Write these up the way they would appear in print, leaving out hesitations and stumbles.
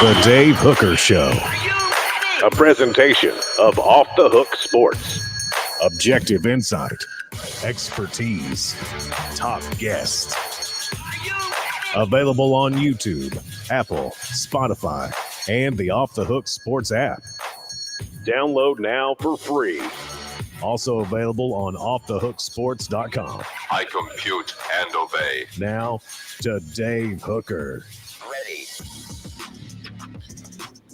The Dave Hooker Show. A presentation of Off the Hook Sports. Objective insight, expertise, top guests. Available on YouTube, Apple, Spotify, and the Off the Hook Sports app. Download now for free. Also available on offthehooksports.com. I compute and obey. Now to Dave Hooker. Ready.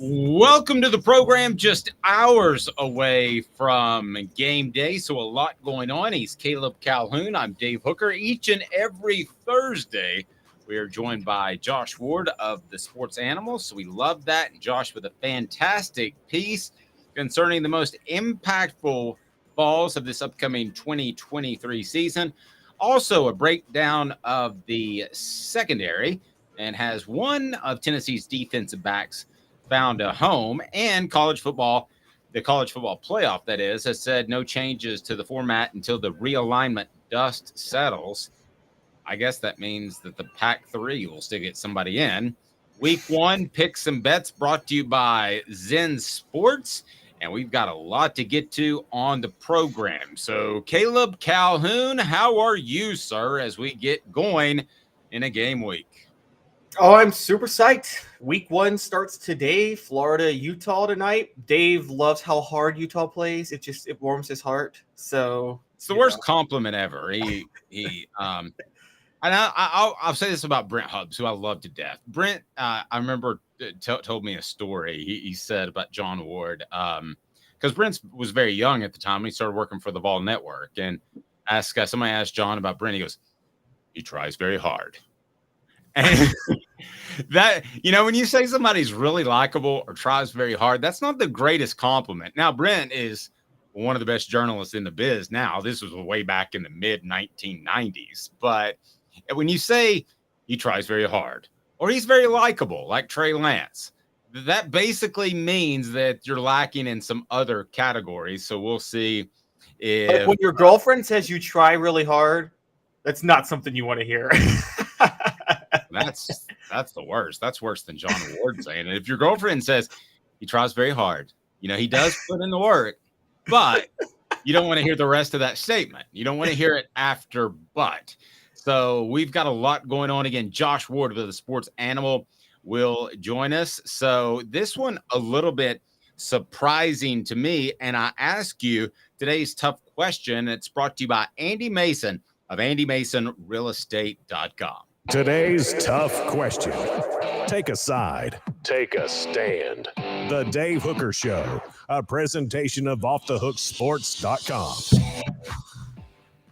Welcome to the program, just hours away from game day, so a lot going on. He's Calhoun. I'm Dave Hooker. Each and every Thursday, we are joined by Josh Ward of the Sports Animals, so we love that. And Josh with a fantastic piece concerning the most impactful Vols of this upcoming 2023 season. Also, a breakdown of the secondary, and has one of Tennessee's defensive backs found a home. And college football, the college football playoff, that is, has said no changes to the format until the realignment dust settles. I guess that means that the Pac-3 will still get somebody in. Week one, picks and bets brought to you by Zen Sports. And we've got a lot to get to on the program. So, Calhoun, how are you, sir, as we get going in a game week? Oh, I'm super psyched. Week one starts today. Florida, Utah tonight. Dave loves how hard Utah plays. It warms his heart. So it's the worst compliment ever. And I'll say this about Brent Hubbs, who I love to death. Brent, I remember told me a story. He said about John Ward, because Brent was very young at the time. He started working for the Vol Network, and somebody asked John about Brent. He goes, "He tries very hard." And that, when you say somebody's really likable or tries very hard, that's not the greatest compliment. Now, Brent is one of the best journalists in the biz now. This was way back in the mid 1990s, but when you say he tries very hard or he's very likable, like Trey Lance, that basically means that you're lacking in some other categories. So we'll see if like when your girlfriend says you try really hard, that's not something you want to hear. That's the worst. That's worse than John Ward saying it. If your girlfriend says he tries very hard, he does put in the work, but you don't want to hear the rest of that statement. You don't want to hear it after but. So we've got a lot going on. Again, Josh Ward of the Sports Animal will join us. So this one a little bit surprising to me. And I ask you today's tough question. It's brought to you by Andy Mason of AndyMasonRealEstate.com. Today's tough question. Take a side. Take a stand. The Dave Hooker Show. A presentation of offthehooksports.com.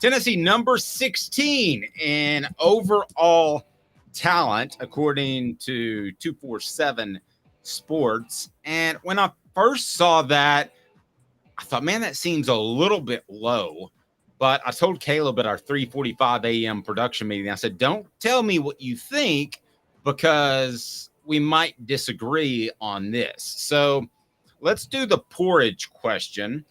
Tennessee number 16 in overall talent, according to 247 Sports. And when I first saw that, I thought, man, that seems a little bit low. But I told Caleb at our 3:45 a.m. production meeting, I said, don't tell me what you think, because we might disagree on this. So let's do the porridge question.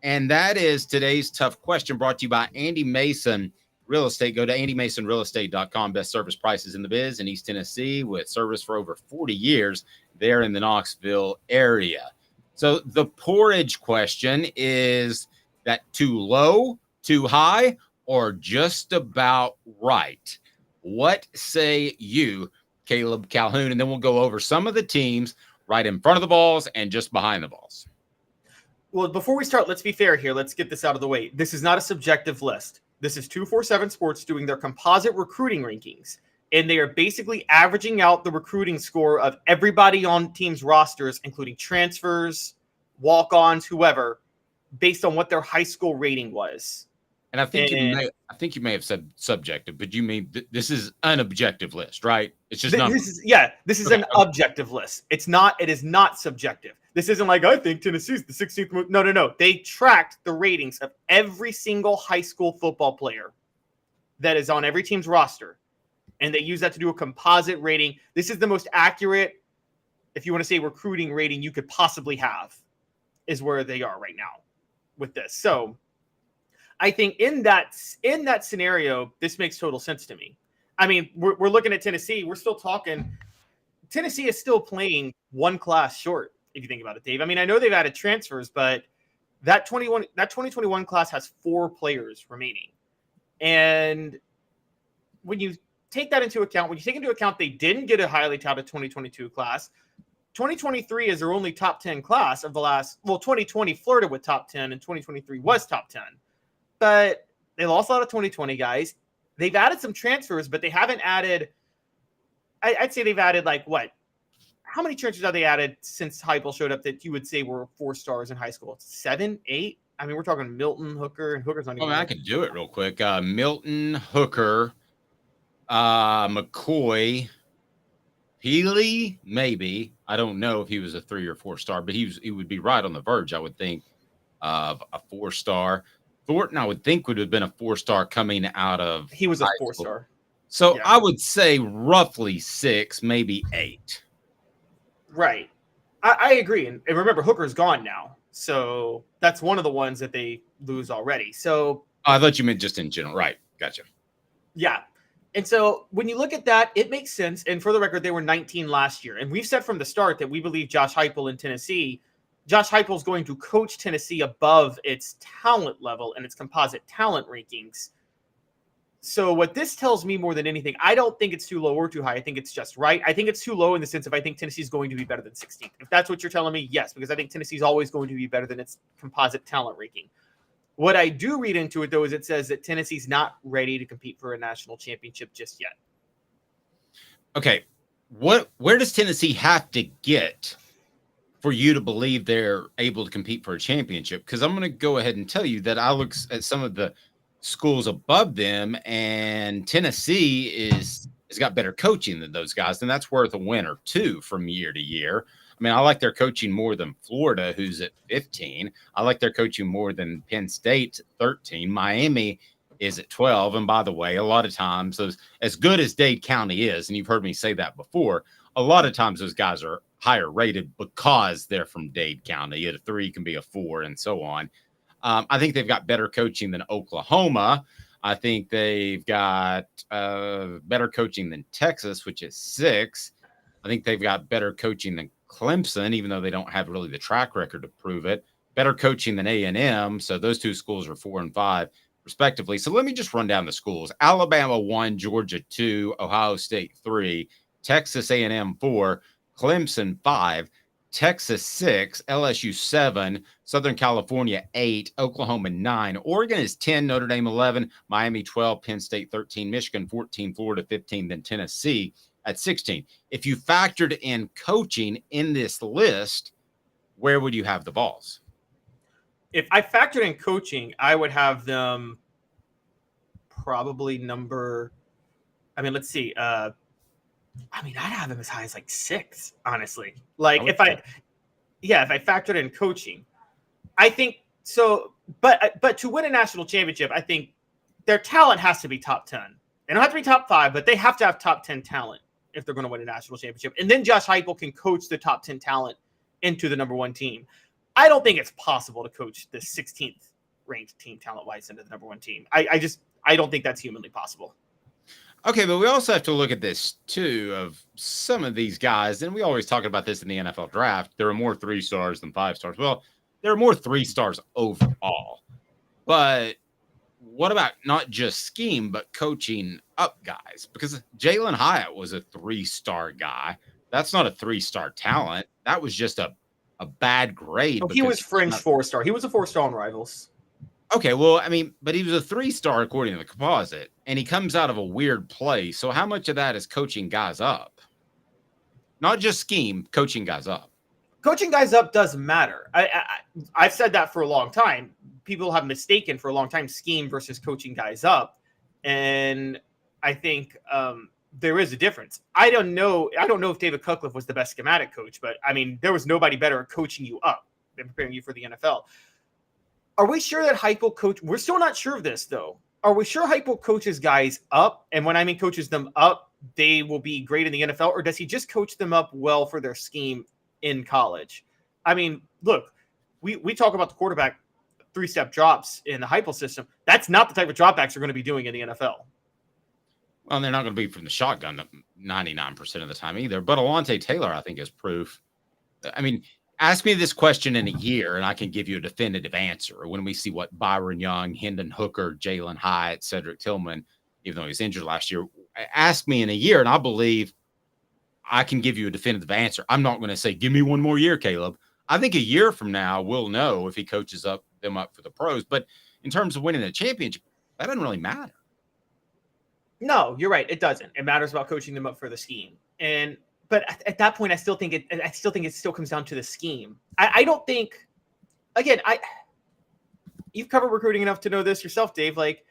And that is today's tough question, brought to you by Andy Mason Real Estate. Go to AndyMasonRealEstate.com. Best service prices in the biz in East Tennessee, with service for over 40 years there in the Knoxville area. So the porridge question is that too low, too high, or just about right? What say you, Calhoun? And then we'll go over some of the teams right in front of the Vols and just behind the Vols. Well, before we start, let's be fair here. Let's get this out of the way. This is not a subjective list. This is 247 Sports doing their composite recruiting rankings, and they are basically averaging out the recruiting score of everybody on teams' rosters, including transfers, walk-ons, whoever, based on what their high school rating was. And I think you may have said subjective, but you mean this is an objective list, right? It's just numbers. This is an objective list. It is not subjective. This isn't like, I think Tennessee's the 16th. No. They tracked the ratings of every single high school football player that is on every team's roster, and they use that to do a composite rating. This is the most accurate, if you want to say, recruiting rating you could possibly have, is where they are right now with this. So I think in that scenario, this makes total sense to me. I mean, we're looking at Tennessee. We're still talking Tennessee is still playing one class short, if you think about it, Dave. I mean, I know they've added transfers, but that 2021 class has 4 players remaining. And when you take that into account, they didn't get a highly touted 2022 class. 2023 is their only top 10 class of the last, 2020 flirted with top 10 and 2023 was top 10. But they lost a lot of 2020 guys. They've added some transfers, but they haven't added, I'd say they've added like what? How many transfers have they added since Heupel showed up that you would say were 4 stars in high school? 7, 8? I mean, we're talking Milton, Hooker, and Hooker's not even. I can do it real quick. Milton, Hooker, McCoy, Healy, maybe. I don't know if he was a 3 or 4 star, but he would be right on the verge, I would think, of a 4 star. Thornton, I would think, would have been a 4 star coming out of. He was a 4 star. So yeah. I would say roughly 6, maybe 8. Right. I agree. And remember, Hooker's gone now. So that's one of the ones that they lose already. So I thought you meant just in general. Right. Gotcha. Yeah. And so when you look at that, it makes sense. And for the record, they were 19 last year. And we've said from the start that we believe Josh Heupel in Tennessee, Josh Heupel is going to coach Tennessee above its talent level and its composite talent rankings. So what this tells me more than anything, I don't think it's too low or too high. I think it's just right. I think it's too low in the sense of I think Tennessee is going to be better than 16th. If that's what you're telling me, yes, because I think Tennessee is always going to be better than its composite talent ranking. What I do read into it, though, is it says that Tennessee's not ready to compete for a national championship just yet. Okay. Where does Tennessee have to get for you to believe they're able to compete for a championship? Because I'm going to go ahead and tell you that I look at some of the schools above them, and Tennessee has got better coaching than those guys, and that's worth a win or 2 from year to year. I mean, I like their coaching more than Florida, who's at 15. I like their coaching more than Penn State at 13. Miami is at 12. And by the way, a lot of times, as good as Dade County is, and you've heard me say that before, a lot of times those guys are higher rated because they're from Dade County. A 3 can be a 4 and so on. I think they've got better coaching than Oklahoma. I think they've got better coaching than Texas, which is 6. I think they've got better coaching than Clemson, even though they don't have really the track record to prove it. Better coaching than A&M. So those 2 schools are 4 and 5, respectively. So let me just run down the schools. Alabama 1, Georgia 2, Ohio State 3, Texas A&M 4, Clemson 5, Texas 6, LSU 7, Southern California 8, Oklahoma 9, Oregon is 10, Notre Dame 11, Miami 12, Penn State 13, Michigan 14, Florida 15, then Tennessee at 16. If you factored in coaching in this list, where would you have the Vols? If I factored in coaching, I would have them probably let's see. I'd have them as high as like 6, honestly. Like if I factored in coaching, I think so. But to win a national championship, I think their talent has to be top 10. They don't have to be top 5, but they have to have top 10 talent if they're going to win a national championship. And then Josh Heupel can coach the top 10 talent into the number 1 team. I don't think it's possible to coach the 16th ranked team talent-wise into the number 1 team. I don't think that's humanly possible. Okay, but we also have to look at this, too, of some of these guys, and we always talk about this in the NFL draft. There are more 3 stars than 5 stars. Well, there are more 3 stars overall. But what about not just scheme, but coaching up guys? Because Jalen Hyatt was a 3-star guy. That's not a 3-star talent. That was just a bad grade. Oh, he was fringe 4-star. He was a 4-star on Rivals. Okay, well, I mean, but he was a 3-star according to the composite, and he comes out of a weird place. So how much of that is coaching guys up? Not just scheme, coaching guys up. Coaching guys up does matter. I've said that for a long time. People have mistaken for a long time scheme versus coaching guys up, and I think there is a difference. I don't know if David Cutcliffe was the best schematic coach, but I mean, there was nobody better at coaching you up than preparing you for the NFL. Are we sure that Heupel coach? We're still not sure of this, though. Are we sure Heupel coaches guys up? And when I mean coaches them up, they will be great in the NFL? Or does he just coach them up well for their scheme in college? I mean, look, we talk about the quarterback 3-step drops in the Heupel system. That's not the type of dropbacks you're going to be doing in the NFL. Well, they're not going to be from the shotgun 99% of the time either. But Alontae Taylor, I think, is proof. I mean, ask me this question in a year, and I can give you a definitive answer. When we see what Byron Young, Hendon Hooker, Jalen Hyatt, Cedric Tillman, even though he was injured last year, ask me in a year, and I believe I can give you a definitive answer. I'm not going to say, give me one more year, Caleb. I think a year from now, we'll know if he coaches them up for the pros. But in terms of winning a championship, that doesn't really matter. No, you're right. It doesn't. It matters about coaching them up for the scheme. But at that point, I still think it still comes down to the scheme. I don't think, again, you've covered recruiting enough to know this yourself, Dave. Like,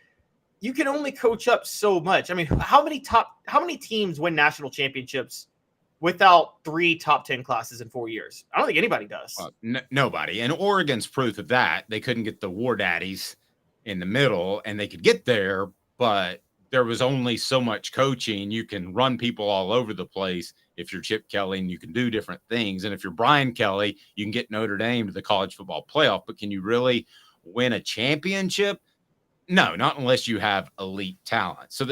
you can only coach up so much. I mean, how many teams win national championships without 3 top 10 classes in 4 years? I don't think anybody does. Nobody. And Oregon's proof of that. They couldn't get the War Daddies in the middle, and they could get there, but there was only so much coaching. You can run people all over the place if you're Chip Kelly, and you can do different things. And if you're Brian Kelly, you can get Notre Dame to the college football playoff. But can you really win a championship? No, not unless you have elite talent. So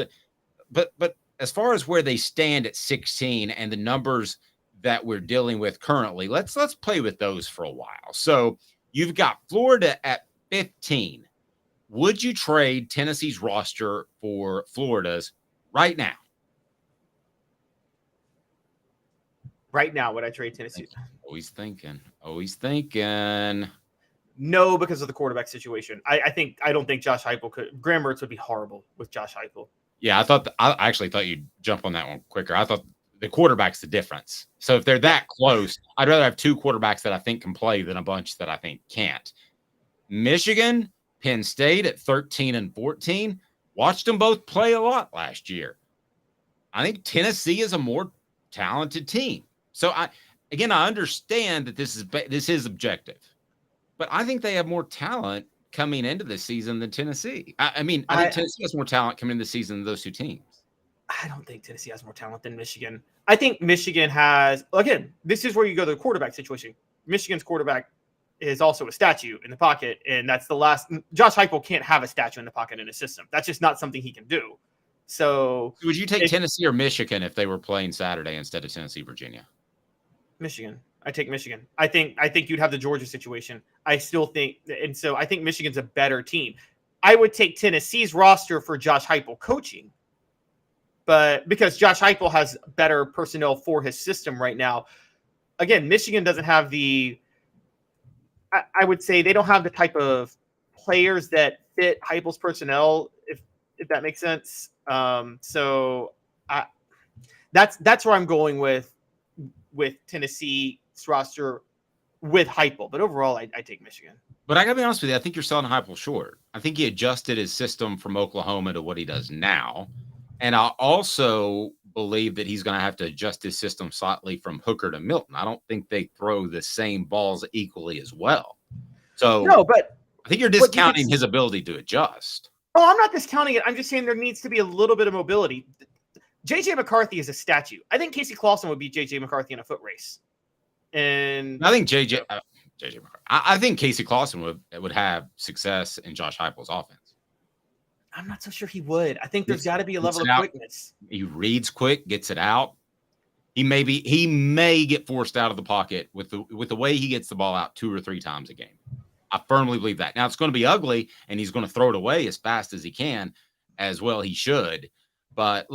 but as far as where they stand at 16 and the numbers that we're dealing with currently, let's play with those for a while. So you've got Florida at 15. Would you trade Tennessee's roster for Florida's right now? Right now, would I trade Tennessee? Always thinking. No, because of the quarterback situation. I don't think Josh Heupel could. Graham Mertz would be horrible with Josh Heupel. Yeah, I actually thought you'd jump on that one quicker. I thought the quarterback's the difference. So if they're that close, I'd rather have 2 quarterbacks that I think can play than a bunch that I think can't. Michigan, Penn State at 13 and 14. Watched them both play a lot last year. I think Tennessee is a more talented team. So I understand that this is objective, but I think they have more talent coming into this season than Tennessee. I think Tennessee has more talent coming into the season than those 2 teams. I don't think Tennessee has more talent than Michigan. I think Michigan has, again, this is where you go to the quarterback situation. Michigan's quarterback is also a statue in the pocket, and that's the last. Josh Heupel can't have a statue in the pocket in his system. That's just not something he can do. So would you take Tennessee or Michigan if they were playing Saturday instead of Tennessee, Virginia? Michigan. I take Michigan. I think you'd have the Georgia situation. I still think, and so I think Michigan's a better team. I would take Tennessee's roster for Josh Heupel coaching, but because Josh Heupel has better personnel for his system right now. Again, Michigan doesn't have the. I would say they don't have the type of players that fit Heupel's personnel, if that makes sense. So that's where I'm going with Tennessee's roster with Heupel. But overall, I take Michigan. But I got to be honest with you, I think you're selling Heupel short. I think he adjusted his system from Oklahoma to what he does now. And I also believe that he's going to have to adjust his system slightly from Hooker to Milton. I don't think they throw the same balls equally as well. So no, but I think you're discounting his ability to adjust. Oh, I'm not discounting it. I'm just saying there needs to be a little bit of mobility. J.J. McCarthy is a statue. I think Casey Clausen would beat J.J. McCarthy in a foot race. And I think J.J. McCarthy. I think Casey Clausen would have success in Josh Heupel's offense. I'm not so sure he would. I think there's got to be a level of quickness. He reads quick, gets it out. He may get forced out of the pocket with the way he gets the ball out 2 or 3 times a game. I firmly believe that. Now it's going to be ugly, and he's going to throw it away as fast as he can, as well he should. But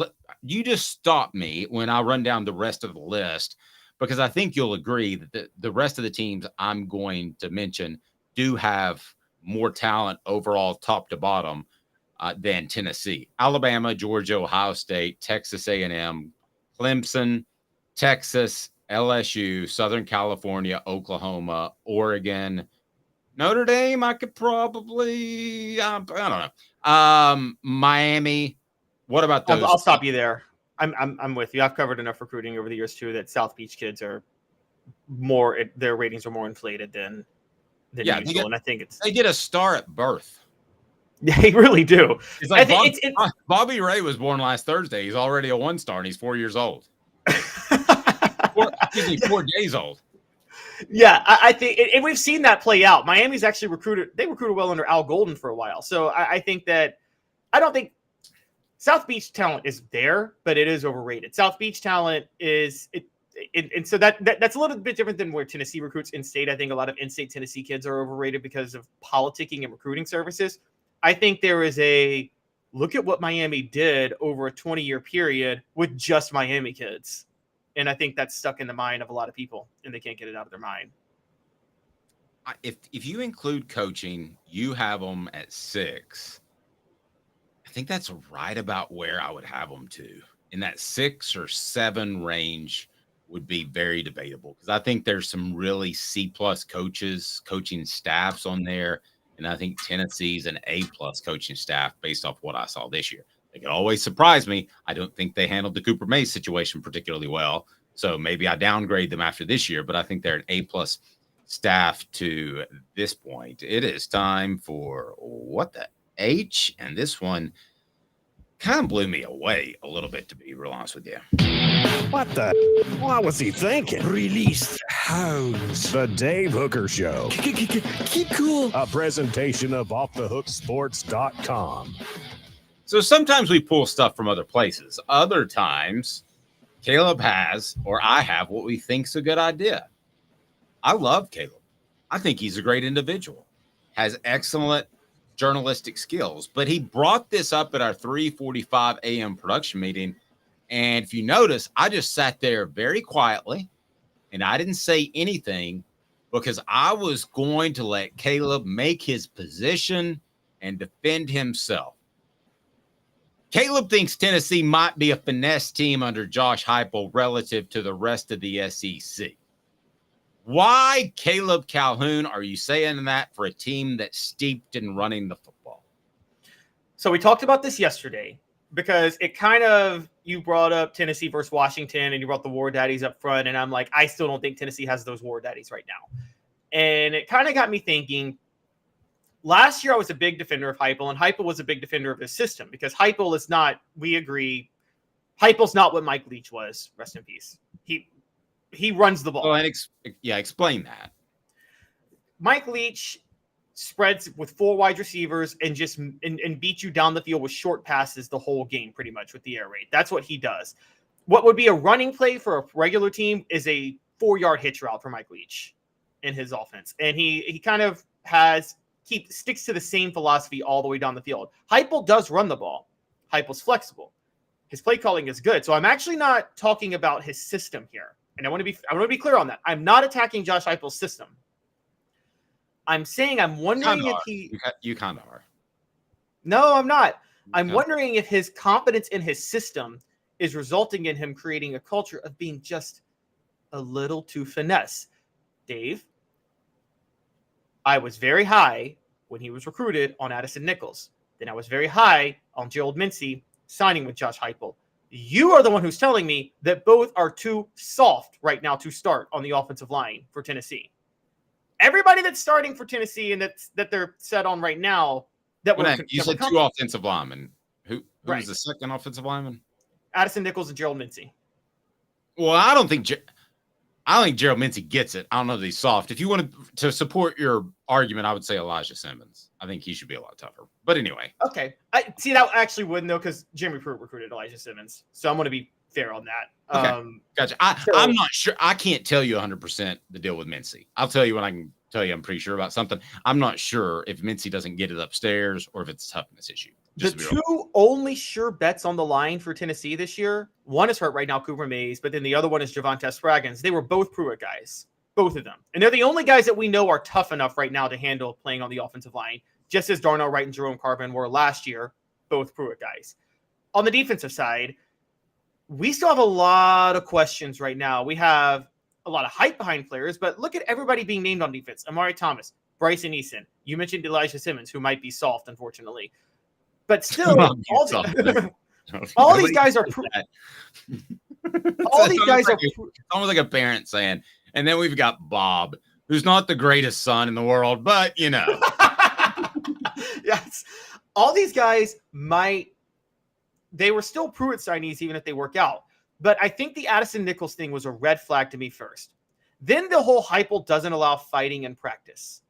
you just stop me when I run down the rest of the list, because I think you'll agree that the rest of the teams I'm going to mention do have more talent overall, top to bottom, than Tennessee. Alabama, Georgia, Ohio State, Texas A&M, Clemson, Texas, LSU, Southern California, Oklahoma, Oregon, Notre Dame. I could probably, I don't know. Miami. What about those? I'll stop you there. I'm with you. I've covered enough recruiting over the years too that South Beach kids are more. Their ratings are more inflated than usual, and I think they get a star at birth. They really do. It's like Bobby Ray was born last Thursday. He's already a 1-star, and he's 4 years old. 4 days old. Yeah, I think, and we've seen that play out. Miami's actually recruited well under Al Golden for a while. So I think that, I don't think South Beach talent is there, but it is overrated. South Beach talent is and so that's a little bit different than where Tennessee recruits in-state. I think a lot of in-state Tennessee kids are overrated because of politicking and recruiting services. I think there is a look at what Miami did over a 20-year period with just Miami kids. And I think that's stuck in the mind of a lot of people, and they can't get it out of their mind. If you include coaching, you have them at 6. I think that's right about where I would have them to. In that 6 or 7 range would be very debatable, because I think there's some really C+ coaches, coaching staffs on there. And I think Tennessee's an A+ coaching staff based off what I saw this year. They could always surprise me. I don't think they handled the Cooper Mays situation particularly well. So maybe I downgrade them after this year, but I think they're an A+ staff to this point. It is time for what the H, and this one kind of blew me away a little bit, to be real honest with you. What the? What was he thinking? Release hounds. The Dave Hooker Show. Keep cool. A presentation of offthehooksports.com. So sometimes we pull stuff from other places. Other times, Caleb has, or I have, what we think's a good idea. I love Caleb. I think he's a great individual. Has excellent journalistic skills, but he brought this up at our 3:45 a.m. production meeting. And if you notice, I just sat there very quietly and I didn't say anything, because I was going to let Caleb make his position and defend himself. Caleb thinks Tennessee might be a finesse team under Josh Heupel relative to the rest of the SEC. Why, Caleb Calhoun, are you saying that for a team that's steeped in running the football? So we talked about this yesterday, because it kind of, you brought up Tennessee versus Washington and you brought the War Daddies up front. And I'm like, I still don't think Tennessee has those War Daddies right now. And it kind of got me thinking. Last year, I was a big defender of Heupel, and Heupel was a big defender of his system, because Heupel is not, we agree, Heupel's not what Mike Leach was. Rest in peace. He runs the ball. Well, and explain that. Mike Leach spreads with 4 wide receivers and just and beat you down the field with short passes the whole game, pretty much, with the air raid. That's what he does. What would be a running play for a regular team is a 4-yard hitch route for Mike Leach in his offense. And he kind of sticks to the same philosophy all the way down the field. Heupel does run the ball. Heupel's flexible. His play calling is good. So I'm actually not talking about his system here. And I want to be clear on that. I'm not attacking Josh Heupel's system. I'm saying I'm wondering if you kind of are. No, I'm not. I'm wondering if his confidence in his system is resulting in him creating a culture of being just a little too finesse. Dave, I was very high when he was recruited on Addison Nichols. Then I was very high on Gerald Mincey signing with Josh Heupel. You are the one who's telling me that both are too soft right now to start on the offensive line for Tennessee. Everybody that's starting for Tennessee and that they're set on right now. You said 2 offensive linemen. Who's right. The second offensive lineman? Addison Nichols and Gerald Mincey. Well, I don't think Gerald Mincey gets it. I don't know that he's soft. If you wanted to support your argument, I would say Elijah Simmons. I think he should be a lot tougher. But anyway. Okay. I see that actually wouldn't, though, because Jimmy Pruitt recruited Elijah Simmons. So I'm going to be fair on that. Okay. Gotcha. I'm not sure. I can't tell you 100% the deal with Mincey. I'll tell you when I can tell you I'm pretty sure about something. I'm not sure if Mincey doesn't get it upstairs or if it's a toughness issue. The 2 only sure bets on the line for Tennessee this year, one is hurt right now, Cooper Mays, but then the other one is Javonte Spraggins. They were both Pruitt guys, both of them. And they're the only guys that we know are tough enough right now to handle playing on the offensive line, just as Darnell Wright and Jerome Carvin were last year, both Pruitt guys. On the defensive side, we still have a lot of questions right now. We have a lot of hype behind players, but look at everybody being named on defense. Amari Thomas, Bryson Eason. You mentioned Elijah Simmons, who might be soft, unfortunately. But still, all these guys are all these guys are almost like a parent saying, and then we've got Bob, who's not the greatest son in the world, but you know. Yes. All these guys they were still Pruitt signees even if they work out. But I think the Addison Nichols thing was a red flag to me first. Then the whole Heupel doesn't allow fighting in practice,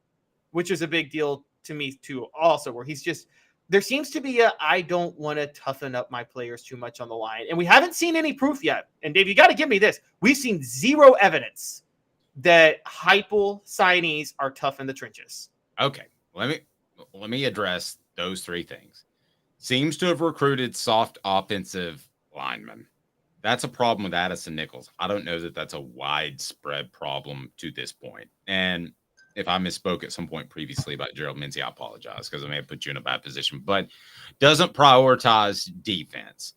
which is a big deal to me too also, where he's just, there seems to be I don't want to toughen up my players too much on the line. And we haven't seen any proof yet. And Dave, you got to give me this. We've seen zero evidence that Heupel signees are tough in the trenches. Okay. Let me address those three things. Seems to have recruited soft offensive linemen. That's a problem with Addison Nichols. I don't know that that's a widespread problem to this point. And if I misspoke at some point previously about Gerald Mincy, I apologize because I may have put you in a bad position, but doesn't prioritize defense.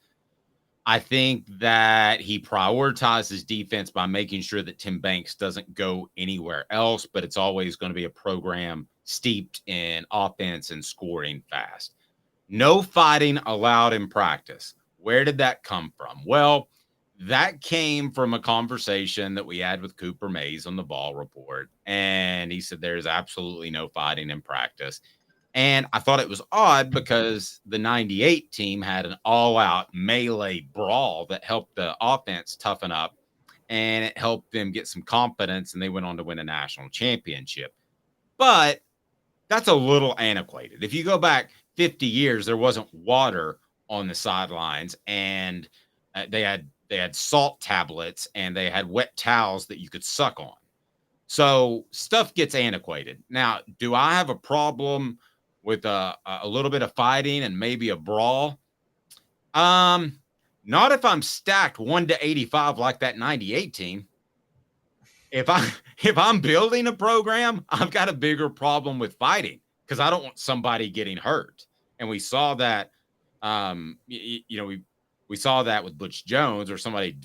I think that he prioritizes defense by making sure that Tim Banks doesn't go anywhere else, but it's always going to be a program steeped in offense and scoring fast. No fighting allowed in practice. Where did that come from? Well, that came from a conversation that we had with Cooper Mays on the Ball Report. And he said there's absolutely no fighting in practice. And I thought it was odd because the 98 team had an all-out melee brawl that helped the offense toughen up, and it helped them get some confidence, and they went on to win a national championship. But that's a little antiquated. If you go back 50 years, there wasn't water on the sidelines, and they had salt tablets, and they had wet towels that you could suck on. So stuff gets antiquated. Now, do I have a problem with a little bit of fighting and maybe a brawl? Not if I'm stacked 1-85 like that 98 team. If I'm building a program, I've got a bigger problem with fighting because I don't want somebody getting hurt. And we saw that, we saw that with Butch Jones, or somebody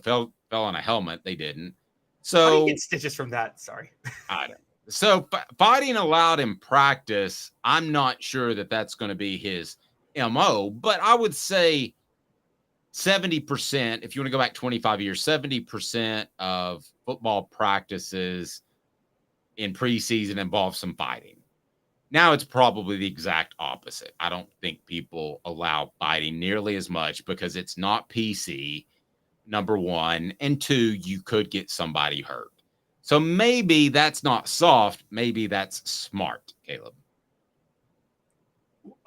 fell on a helmet. They didn't. So how do you get stitches from that? Sorry. I don't. So fighting allowed in practice, I'm not sure that that's going to be his MO, but I would say 70%, if you want to go back 25 years, 70% of football practices in preseason involve some fighting. Now it's probably the exact opposite. I don't think people allow fighting nearly as much because it's not PC, number one, and two, you could get somebody hurt. So maybe that's not soft. Maybe that's smart, Caleb.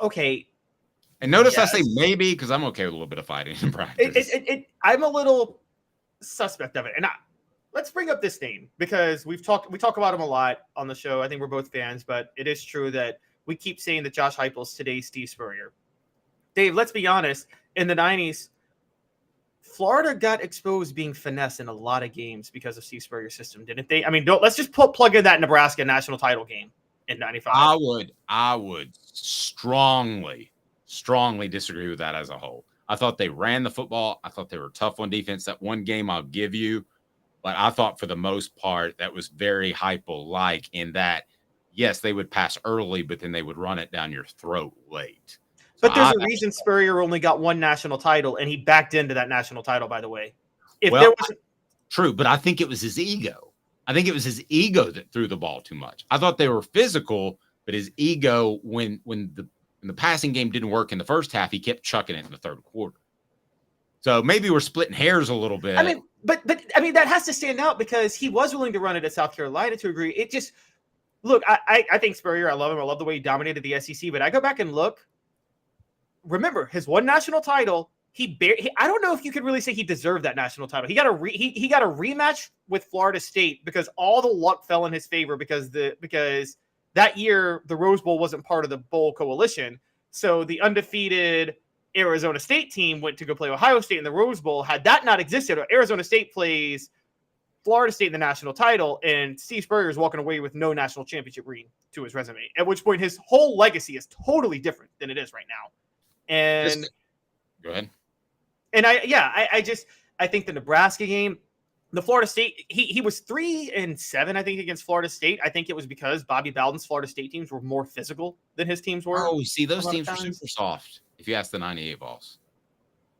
Okay. And notice I say maybe because I'm okay with a little bit of fighting in practice. I'm a little suspect of it. And let's bring up this name because we talk about him a lot on the show. I think we're both fans, but it is true that we keep saying that Josh Heupel's today's Steve Spurrier. Dave, let's be honest. In the 90s, Florida got exposed being finesse in a lot of games because of Steve Spurrier's system, didn't they? I mean, let's just plug in that Nebraska national title game in 95. I would strongly disagree with that as a whole. I thought they ran the football. I thought they were tough on defense. That one game I'll give you, but I thought for the most part that was very Heupel-like in that, yes, they would pass early, but then they would run it down your throat late. But there's a reason Spurrier only got one national title, and he backed into that national title, by the way. True, but I think it was his ego. I think it was his ego that threw the ball too much. I thought they were physical, but his ego, when the passing game didn't work in the first half, he kept chucking it in the third quarter. So maybe we're splitting hairs a little bit. I mean, but that has to stand out because he was willing to run it at South Carolina to agree. It just look, I think Spurrier, I love him. I love the way he dominated the SEC, but I go back and look. Remember his one national title. I don't know if you could really say he deserved that national title. He got a rematch with Florida State because all the luck fell in his favor because that year the Rose Bowl wasn't part of the bowl coalition. So the undefeated Arizona State team went to go play Ohio State in the Rose Bowl. Had that not existed, Arizona State plays Florida State in the national title, and Steve Spurrier is walking away with no national championship ring to his resume. At which point his whole legacy is totally different than it is right now. And go ahead. And I think the Nebraska game, the Florida State, he was 3-7, I think, against Florida State. I think it was because Bobby Bowden's Florida State teams were more physical than his teams were. Oh, see, those teams were super soft, if you ask the 98 Vols.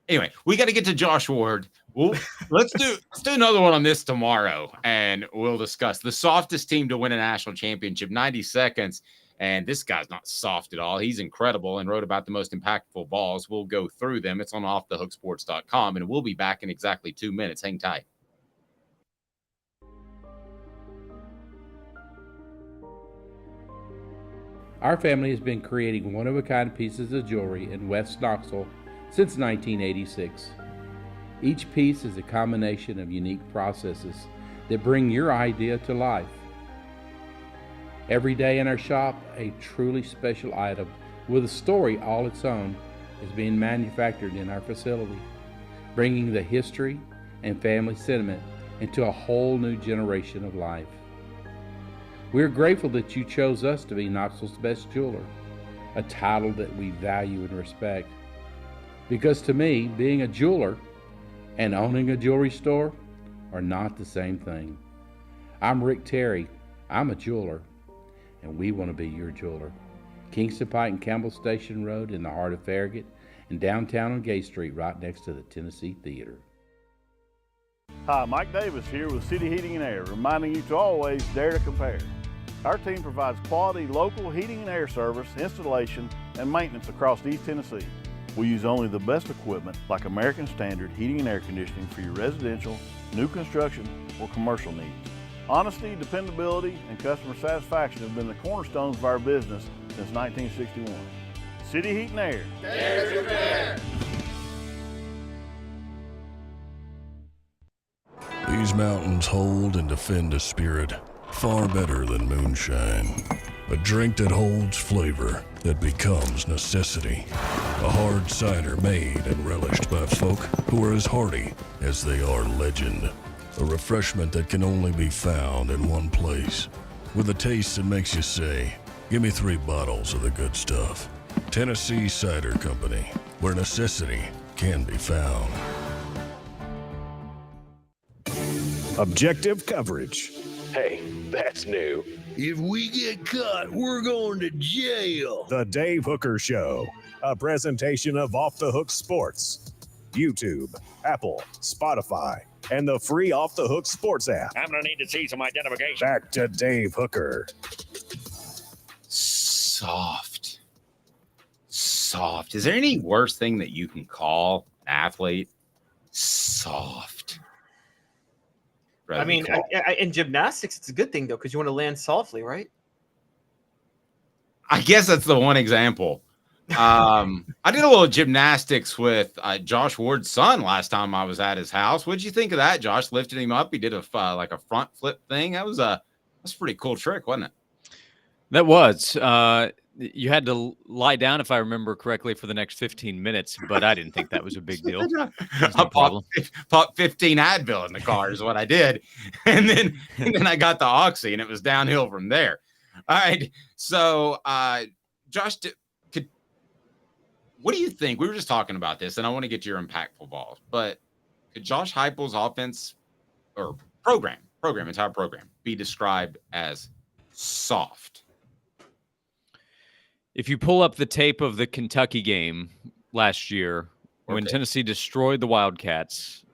Anyway, we got to get to Josh Ward. Let's do another one on this tomorrow, and we'll discuss the softest team to win a national championship, 90 seconds. And this guy's not soft at all. He's incredible and wrote about the most impactful balls. We'll go through them. It's on offthehooksports.com, and we'll be back in exactly 2 minutes. Hang tight. Our family has been creating one-of-a-kind pieces of jewelry in West Knoxville since 1986. Each piece is a combination of unique processes that bring your idea to life. Every day in our shop, a truly special item with a story all its own is being manufactured in our facility, bringing the history and family sentiment into a whole new generation of life. We're grateful that you chose us to be Knoxville's best jeweler, a title that we value and respect. Because to me, being a jeweler and owning a jewelry store are not the same thing. I'm Rick Terry. I'm a jeweler, and we want to be your jeweler. Kingston Pike and Campbell Station Road in the heart of Farragut, and downtown on Gay Street right next to the Tennessee Theater. Hi, Mike Davis here with City Heating and Air, reminding you to always dare to compare. Our team provides quality local heating and air service, installation, and maintenance across East Tennessee. We use only the best equipment like American Standard heating and air conditioning for your residential, new construction, or commercial needs. Honesty, dependability, and customer satisfaction have been the cornerstones of our business since 1961. City Heat and Air. Dare to compare. These mountains hold and defend a spirit far better than moonshine. A drink that holds flavor that becomes necessity. A hard cider made and relished by folk who are as hearty as they are legend. A refreshment that can only be found in one place. With a taste that makes you say, give me 3 bottles of the good stuff. Tennessee Cider Company, where necessity can be found. Objective coverage. Hey, that's new. If we get caught, we're going to jail. The Dave Hooker Show, a presentation of Off the Hook Sports. YouTube, Apple, Spotify, and the free Off the Hook Sports app. I'm going to need to see some identification. Back to Dave Hooker. Soft. Is there any worse thing that you can call an athlete? Soft. I mean, in gymnastics, it's a good thing, though, because you want to land softly, right? I guess that's the one example. I did a little gymnastics with Josh Ward's son last time I was at his house. What'd you think of that? Josh lifted him up. He did a front flip thing. That's a pretty cool trick, wasn't it? That was. You had to lie down, if I remember correctly, for the next 15 minutes, but I didn't think that was a big deal. I popped 15 Advil in the car is what I did. And then I got the Oxy, and it was downhill from there. All right. So, Josh, what do you think? We were just talking about this, and I want to get to your impactful balls, but could Josh Heupel's offense or entire program, be described as soft? If you pull up the tape of the Kentucky game last year, when Tennessee destroyed the Wildcats,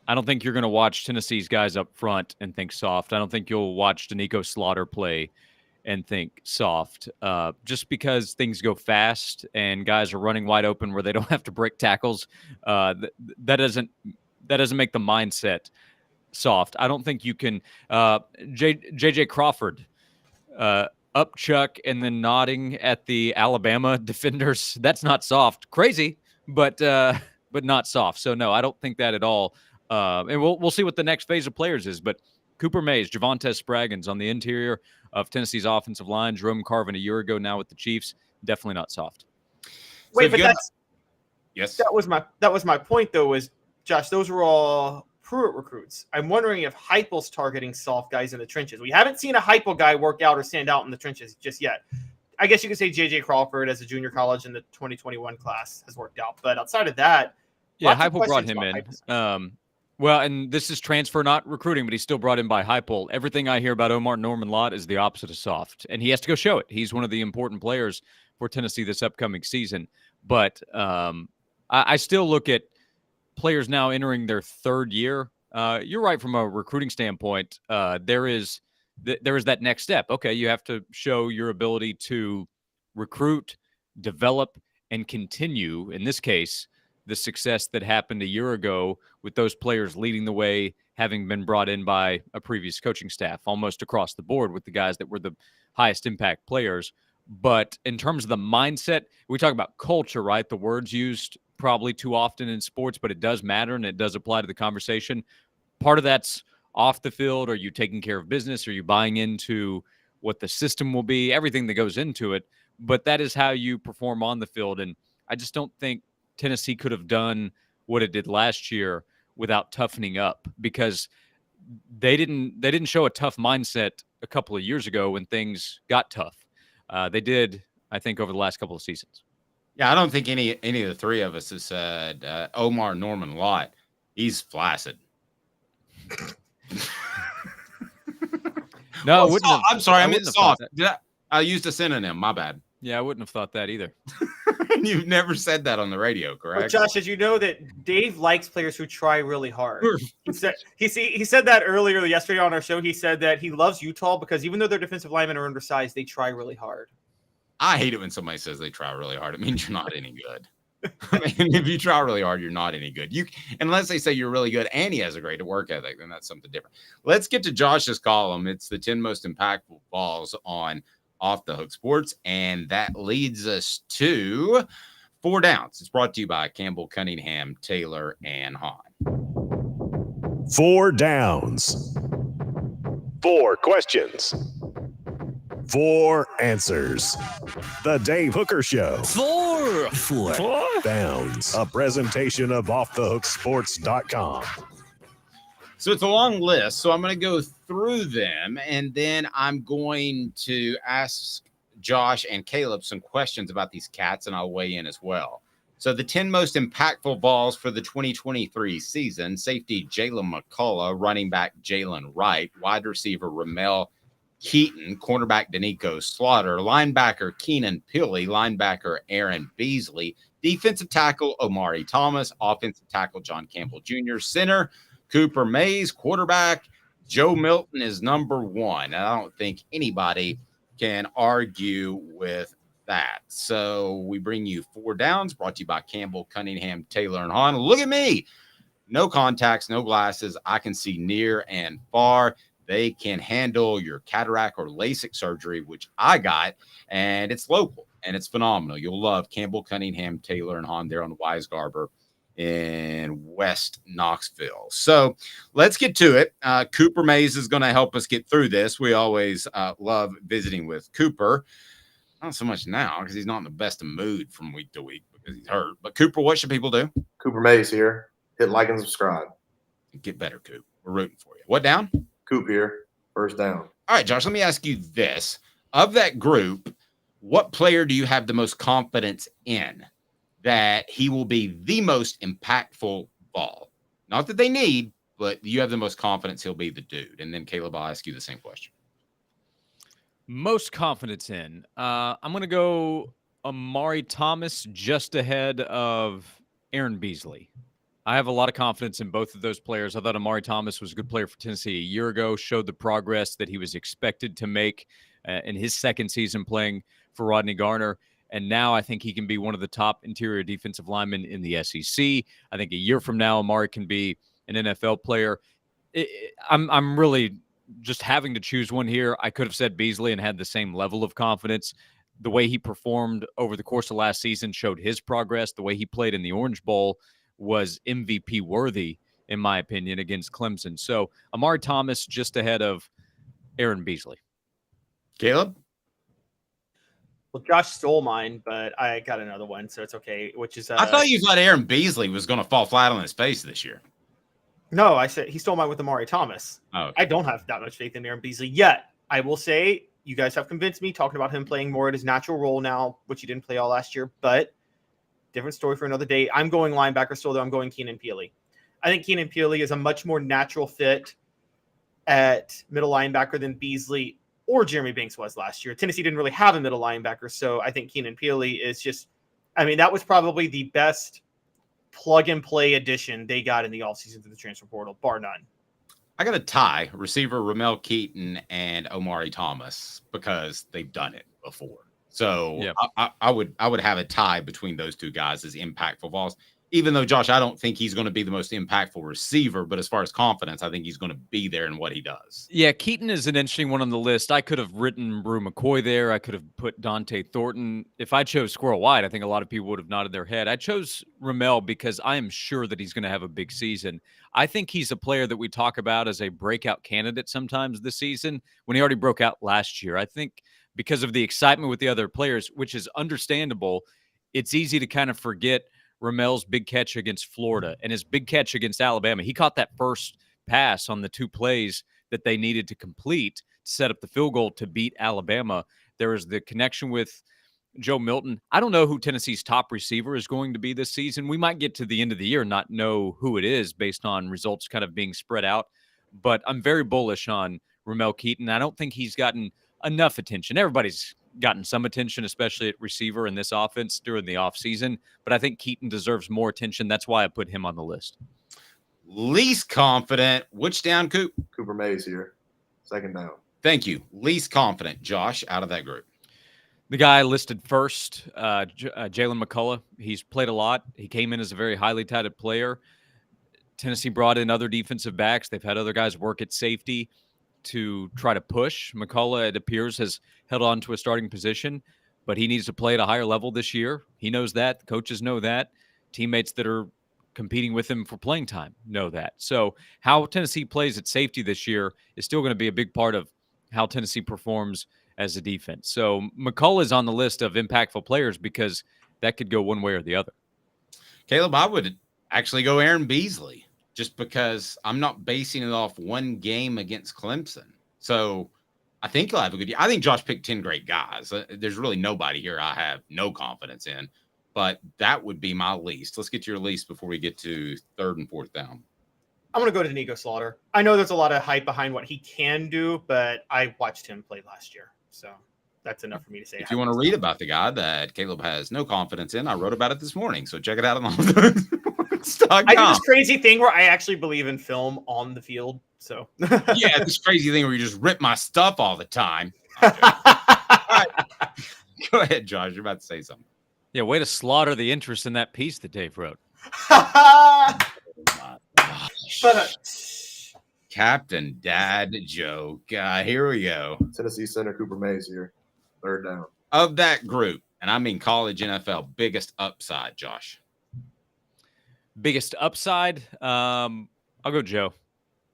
I don't think you're going to watch Tennessee's guys up front and think soft. I don't think you'll watch Danico Slaughter play and think soft, just because things go fast and guys are running wide open where they don't have to break tackles. That doesn't make the mindset soft. I don't think you can. JJ Crawford. Up chuck and then nodding at the Alabama defenders. That's not soft. Crazy, but not soft. So no, I don't think that at all. And we'll see what the next phase of players is. But Cooper Mays, Javonte Spraggins on the interior of Tennessee's offensive line, Jerome Carvin a year ago now with the Chiefs, definitely not soft. Wait, but yes, that was my point though. Was Josh? Those were all Pruitt recruits. I'm wondering if Heupel's targeting soft guys in the trenches. We haven't seen a Heupel guy work out or stand out in the trenches just yet. I guess you could say J.J. Crawford as a junior college in the 2021 class has worked out. But outside of that, yeah, Heupel brought him in. Well, and this is transfer, not recruiting, but he's still brought in by Heupel. Everything I hear about Omar Norman Lott is the opposite of soft, and he has to go show it. He's one of the important players for Tennessee this upcoming season. But I still look at players now entering their third year. You're right from a recruiting standpoint. There is that next step. Okay, you have to show your ability to recruit, develop, and continue, in this case, the success that happened a year ago with those players leading the way, having been brought in by a previous coaching staff, almost across the board with the guys that were the highest impact players But in terms of the mindset, we talk about culture, right? The word's used probably too often in sports, but it does matter and it does apply to the conversation. Part of that's off the field. Are you taking care of business? Are you buying into what the system will be? Everything that goes into it. But that is how you perform on the field. And I just don't think Tennessee could have done what it did last year without toughening up, because they didn't show a tough mindset a couple of years ago when things got tough. They did, I think, over the last couple of seasons. Yeah, I don't think any of the three of us has said Omar Norman Lott. He's flaccid. No, I'm sorry, I meant soft. I used a synonym. My bad. Yeah, I wouldn't have thought that either. You've never said that on the radio, correct? But Josh, as you know, that Dave likes players who try really hard. He said that earlier yesterday on our show. He said that he loves Utah because even though their defensive linemen are undersized, they try really hard. I hate it when somebody says they try really hard. It means you're not any good. I mean, if you try really hard, you're not any good. Unless they say you're really good and he has a great work ethic, then that's something different. Let's get to Josh's column. It's the 10 most impactful balls on Off the Hook Sports, and that leads us to 4 Downs. It's brought to you by Campbell, Cunningham, Taylor, and Hahn. 4 Downs. 4 questions. 4 answers. The Dave Hooker Show. 4 Downs. A presentation of offthehooksports.com. So it's a long list, so I'm going to go through them, and then I'm going to ask Josh and Caleb some questions about these cats, and I'll weigh in as well. So the 10 most impactful balls for the 2023 season: safety Jalen McCullough, running back Jalen Wright, wide receiver Ramel Keaton, cornerback Danico Slaughter, linebacker Keenan Pili, linebacker Aaron Beasley, defensive tackle Omari Thomas, offensive tackle John Campbell Jr., center Cooper Mays, quarterback Joe Milton is number 1. And I don't think anybody can argue with that. So we bring you 4 Downs, brought to you by Campbell, Cunningham, Taylor, and Hahn. Look at me. No contacts, no glasses. I can see near and far. They can handle your cataract or LASIK surgery, which I got, and it's local, and it's phenomenal. You'll love Campbell, Cunningham, Taylor, and Hahn there on the Weisgarber in West Knoxville. So let's get to it. Cooper Mays is going to help us get through this. We always love visiting with Cooper. Not so much now because he's not in the best of mood from week to week because he's hurt. But Cooper, what should people do? Cooper Mays here. Hit like and subscribe. Get better, Coop. We're rooting for you. What down? Coop here. First down. All right, Josh, let me ask you this. Of that group, what player do you have the most confidence in that he will be the most impactful ball? Not that they need, but you have the most confidence he'll be the dude. And then Caleb, I'll ask you the same question. Most confidence in. I'm going to go Amari Thomas just ahead of Aaron Beasley. I have a lot of confidence in both of those players. I thought Amari Thomas was a good player for Tennessee a year ago, showed the progress that he was expected to make in his second season playing for Rodney Garner. And now I think he can be one of the top interior defensive linemen in the SEC. I think a year from now, Amari can be an NFL player. I'm really just having to choose one here. I could have said Beasley and had the same level of confidence. The way he performed over the course of last season showed his progress. The way he played in the Orange Bowl was MVP worthy, in my opinion, against Clemson. So Amari Thomas just ahead of Aaron Beasley. Caleb? Well, Josh stole mine, but I got another one, so it's okay. Which is I thought you thought Aaron Beasley was going to fall flat on his face this year. No, I said he stole mine with Amari Thomas. Oh, okay. I don't have that much faith in Aaron Beasley yet. I will say you guys have convinced me talking about him playing more at his natural role now, which he didn't play all last year, but different story for another day. I'm going linebacker still, though. I'm going Keenan Pili. I think Keenan Pili is a much more natural fit at middle linebacker than Beasley or Jeremy Banks was last year. Tennessee didn't really have a middle linebacker, so I think Keenan Pili is just – I mean, that was probably the best plug-and-play addition they got in the offseason through the transfer portal, bar none. I got a tie, receiver Ramel Keaton and Omari Thomas, because they've done it before. So yeah. I would have a tie between those two guys as impactful balls. even though, Josh, I don't think he's going to be the most impactful receiver, but as far as confidence, I think he's going to be there in what he does. Yeah, Keaton is an interesting one on the list. I could have written Brew McCoy there. I could have put Dante Thornton. If I chose Squirrel White, I think a lot of people would have nodded their head. I chose Ramel because I am sure that he's going to have a big season. I think he's a player that we talk about as a breakout candidate sometimes this season when he already broke out last year. I think because of the excitement with the other players, which is understandable, it's easy to kind of forget Ramel's big catch against Florida and his big catch against Alabama. He caught that first pass on the 2 plays that they needed to complete to set up the field goal to beat Alabama. There was the connection with Joe Milton. I don't know who Tennessee's top receiver is going to be this season. We might get to the end of the year and not know who it is based on results kind of being spread out. But I'm very bullish on Ramel Keaton. I don't think he's gotten enough attention. Everybody's gotten some attention, especially at receiver in this offense during the offseason. But I think Keaton deserves more attention. That's why I put him on the list. Least confident. Which down, Coop? Cooper Mays here. Second down. Thank you. Least confident, Josh, out of that group. The guy listed first, Jalen McCullough. He's played a lot. He came in as a very highly touted player. Tennessee brought in other defensive backs. They've had other guys work at safety to try to push. McCullough, it appears, has held on to a starting position, but he needs to play at a higher level this year. He knows that. The coaches know that. Teammates that are competing with him for playing time know that. So how Tennessee plays at safety this year is still going to be a big part of how Tennessee performs as a defense. So McCullough is on the list of impactful players because that could go one way or the other. Caleb, I would actually go Aaron Beasley just because I'm not basing it off one game against Clemson. So I think he'll have a good year. I think Josh picked 10 great guys. There's really nobody here I have no confidence in, but that would be my least. Let's get to your least before we get to 3rd and 4th down. I'm going to go to Nico Slaughter. I know there's a lot of hype behind what he can do, but I watched him play last year. So that's enough for me to say. If you want to read about the guy that Caleb has no confidence in, I wrote about it this morning. So check it out on I do this crazy thing where I actually believe in film on the field. So yeah, this crazy thing where you just rip my stuff all the time. All right. Go ahead, Josh. You're about to say something. Yeah, way to slaughter the interest in that piece that Dave wrote. Captain Dad joke. Here we go. Tennessee center Cooper Mays here. 3rd down. Of that group, and I mean college NFL, biggest upside, Josh. Biggest upside? I'll go Joe.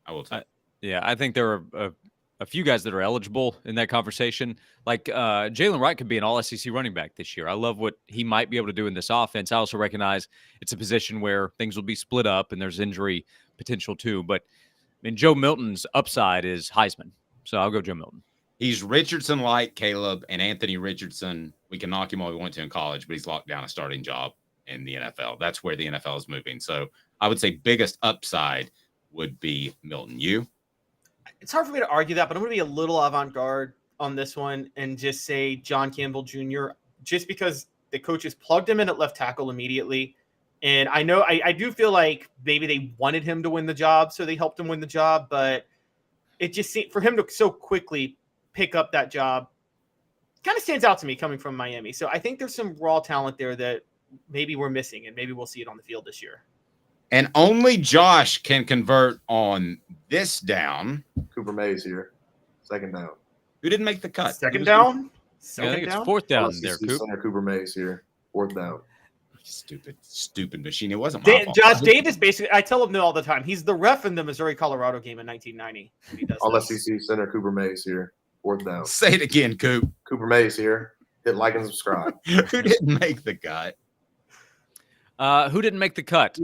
I will too. Yeah, I think there are a few guys that are eligible in that conversation. Like Jalen Wright could be an all-SEC running back this year. I love what he might be able to do in this offense. I also recognize it's a position where things will be split up and there's injury potential too. But I mean, Joe Milton's upside is Heisman. So I'll go Joe Milton. He's Richardson-like, Caleb, and Anthony Richardson. We can knock him all we want to in college, but he's locked down a starting job in the NFL. That's where the NFL is moving. So I would say biggest upside would be Milton. You? It's hard for me to argue that, but I'm going to be a little avant-garde on this one and just say John Campbell Jr., just because the coaches plugged him in at left tackle immediately. And I know I do feel like maybe they wanted him to win the job, so they helped him win the job, but it just seemed for him to so quickly pick up that job kind of stands out to me coming from Miami. So I think there's some raw talent there that maybe we're missing, and maybe we'll see it on the field this year. And only Josh can convert on this down. Cooper Mays here. 2nd down. Who didn't make the cut? Second down? I think it's 4th down there, Center Cooper Mays here. 4th down. Stupid machine. It wasn't my fault. Josh Davis, basically, I tell him no all the time. He's the ref in the Missouri-Colorado game in 1990. He does All SEC center Cooper Mays here. 4th down. Say it again, Coop. Cooper Mays here. Hit like and subscribe. Who didn't make the cut? Who didn't make the cut?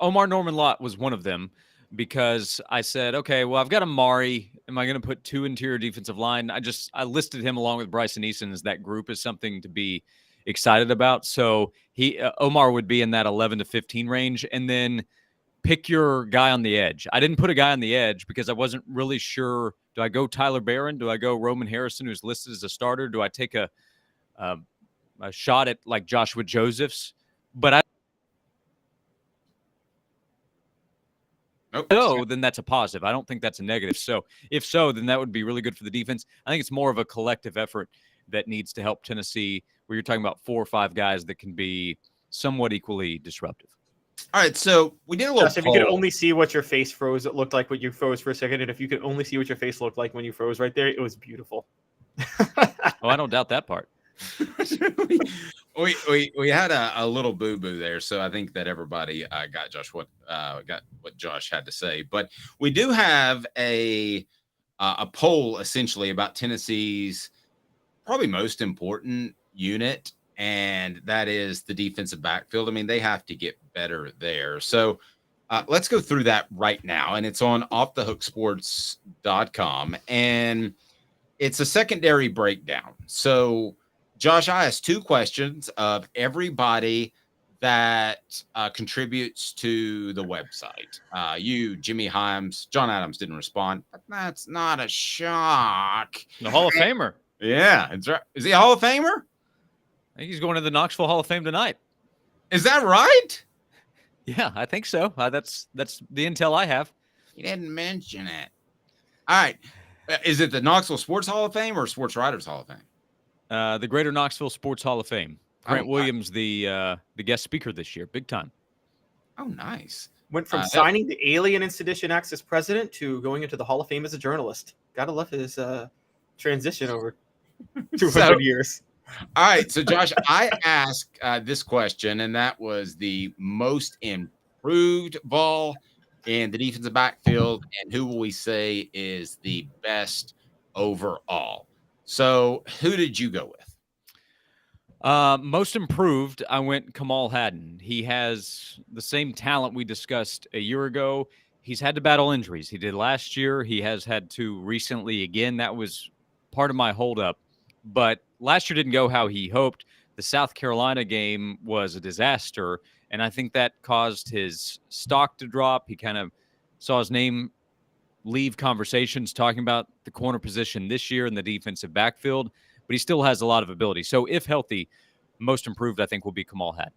Omar Norman Lott was one of them because I said, okay, well, I've got Amari. Am I going to put 2 interior defensive line? I listed him along with Bryson Eason as that group is something to be excited about. So Omar would be in that 11 to 15 range, and then pick your guy on the edge. I didn't put a guy on the edge because I wasn't really sure. Do I go Tyler Barron? Do I go Roman Harrison, who's listed as a starter? Do I take a shot at like Joshua Josephs? But then that's a positive. I don't think that's a negative. So if so, then that would be really good for the defense. I think it's more of a collective effort that needs to help Tennessee, where you're talking about 4 or 5 guys that can be somewhat equally disruptive. All right, so we did a little Josh, if you could only see what your face froze, it looked like what you froze for a second. And if you could only see what your face looked like when you froze right there, it was beautiful. Oh, I don't doubt that part. we had a little boo-boo there, so I think that everybody got what Josh had to say. But we do have a poll essentially about Tennessee's probably most important unit, and that is the defensive backfield. I mean, they have to get better there. So let's go through that right now, and it's on offthehooksports.com, and it's a secondary breakdown. So Josh, I asked 2 questions of everybody that contributes to the website. You, Jimmy Himes, John Adams didn't respond, but that's not a shock. The Hall of Famer. Yeah, that's right. Is he a Hall of Famer? I think he's going to the Knoxville Hall of Fame tonight. Is that right? Yeah, I think so. That's the intel I have. He didn't mention it. All right. Is it the Knoxville Sports Hall of Fame or Sports Writers Hall of Fame? The Greater Knoxville Sports Hall of Fame. Grant Williams, the guest speaker this year, big time. Oh, nice. Went from signing the Alien and Sedition Acts as president to going into the Hall of Fame as a journalist. Gotta love his transition over 200 years. All right, so Josh, I asked this question, and that was the most improved Vol in the defensive backfield, and who will we say is the best overall? So who did you go with? Most improved, I went Kamal Hadden. He has the same talent we discussed a year ago. He's had to battle injuries. He did last year. He has had to recently again. That was part of my holdup. But last year didn't go how he hoped. The South Carolina game was a disaster, and I think that caused his stock to drop. He kind of saw his name leave conversations talking about the corner position this year in the defensive backfield, but he still has a lot of ability. So if healthy, most improved, I think, will be Kamal Hadden.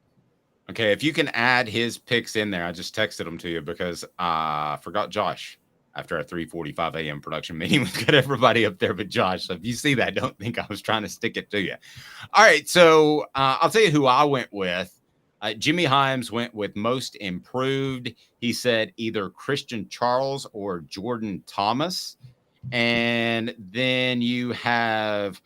Okay, if you can add his picks in there, I just texted them to you because I forgot Josh after our 3:45 a.m. production meeting. We've got everybody up there but Josh. So if you see that, don't think I was trying to stick it to you. All right, so I'll tell you who I went with. Jimmy Himes went with most improved. He said either Christian Charles or Jordan Thomas. And then you have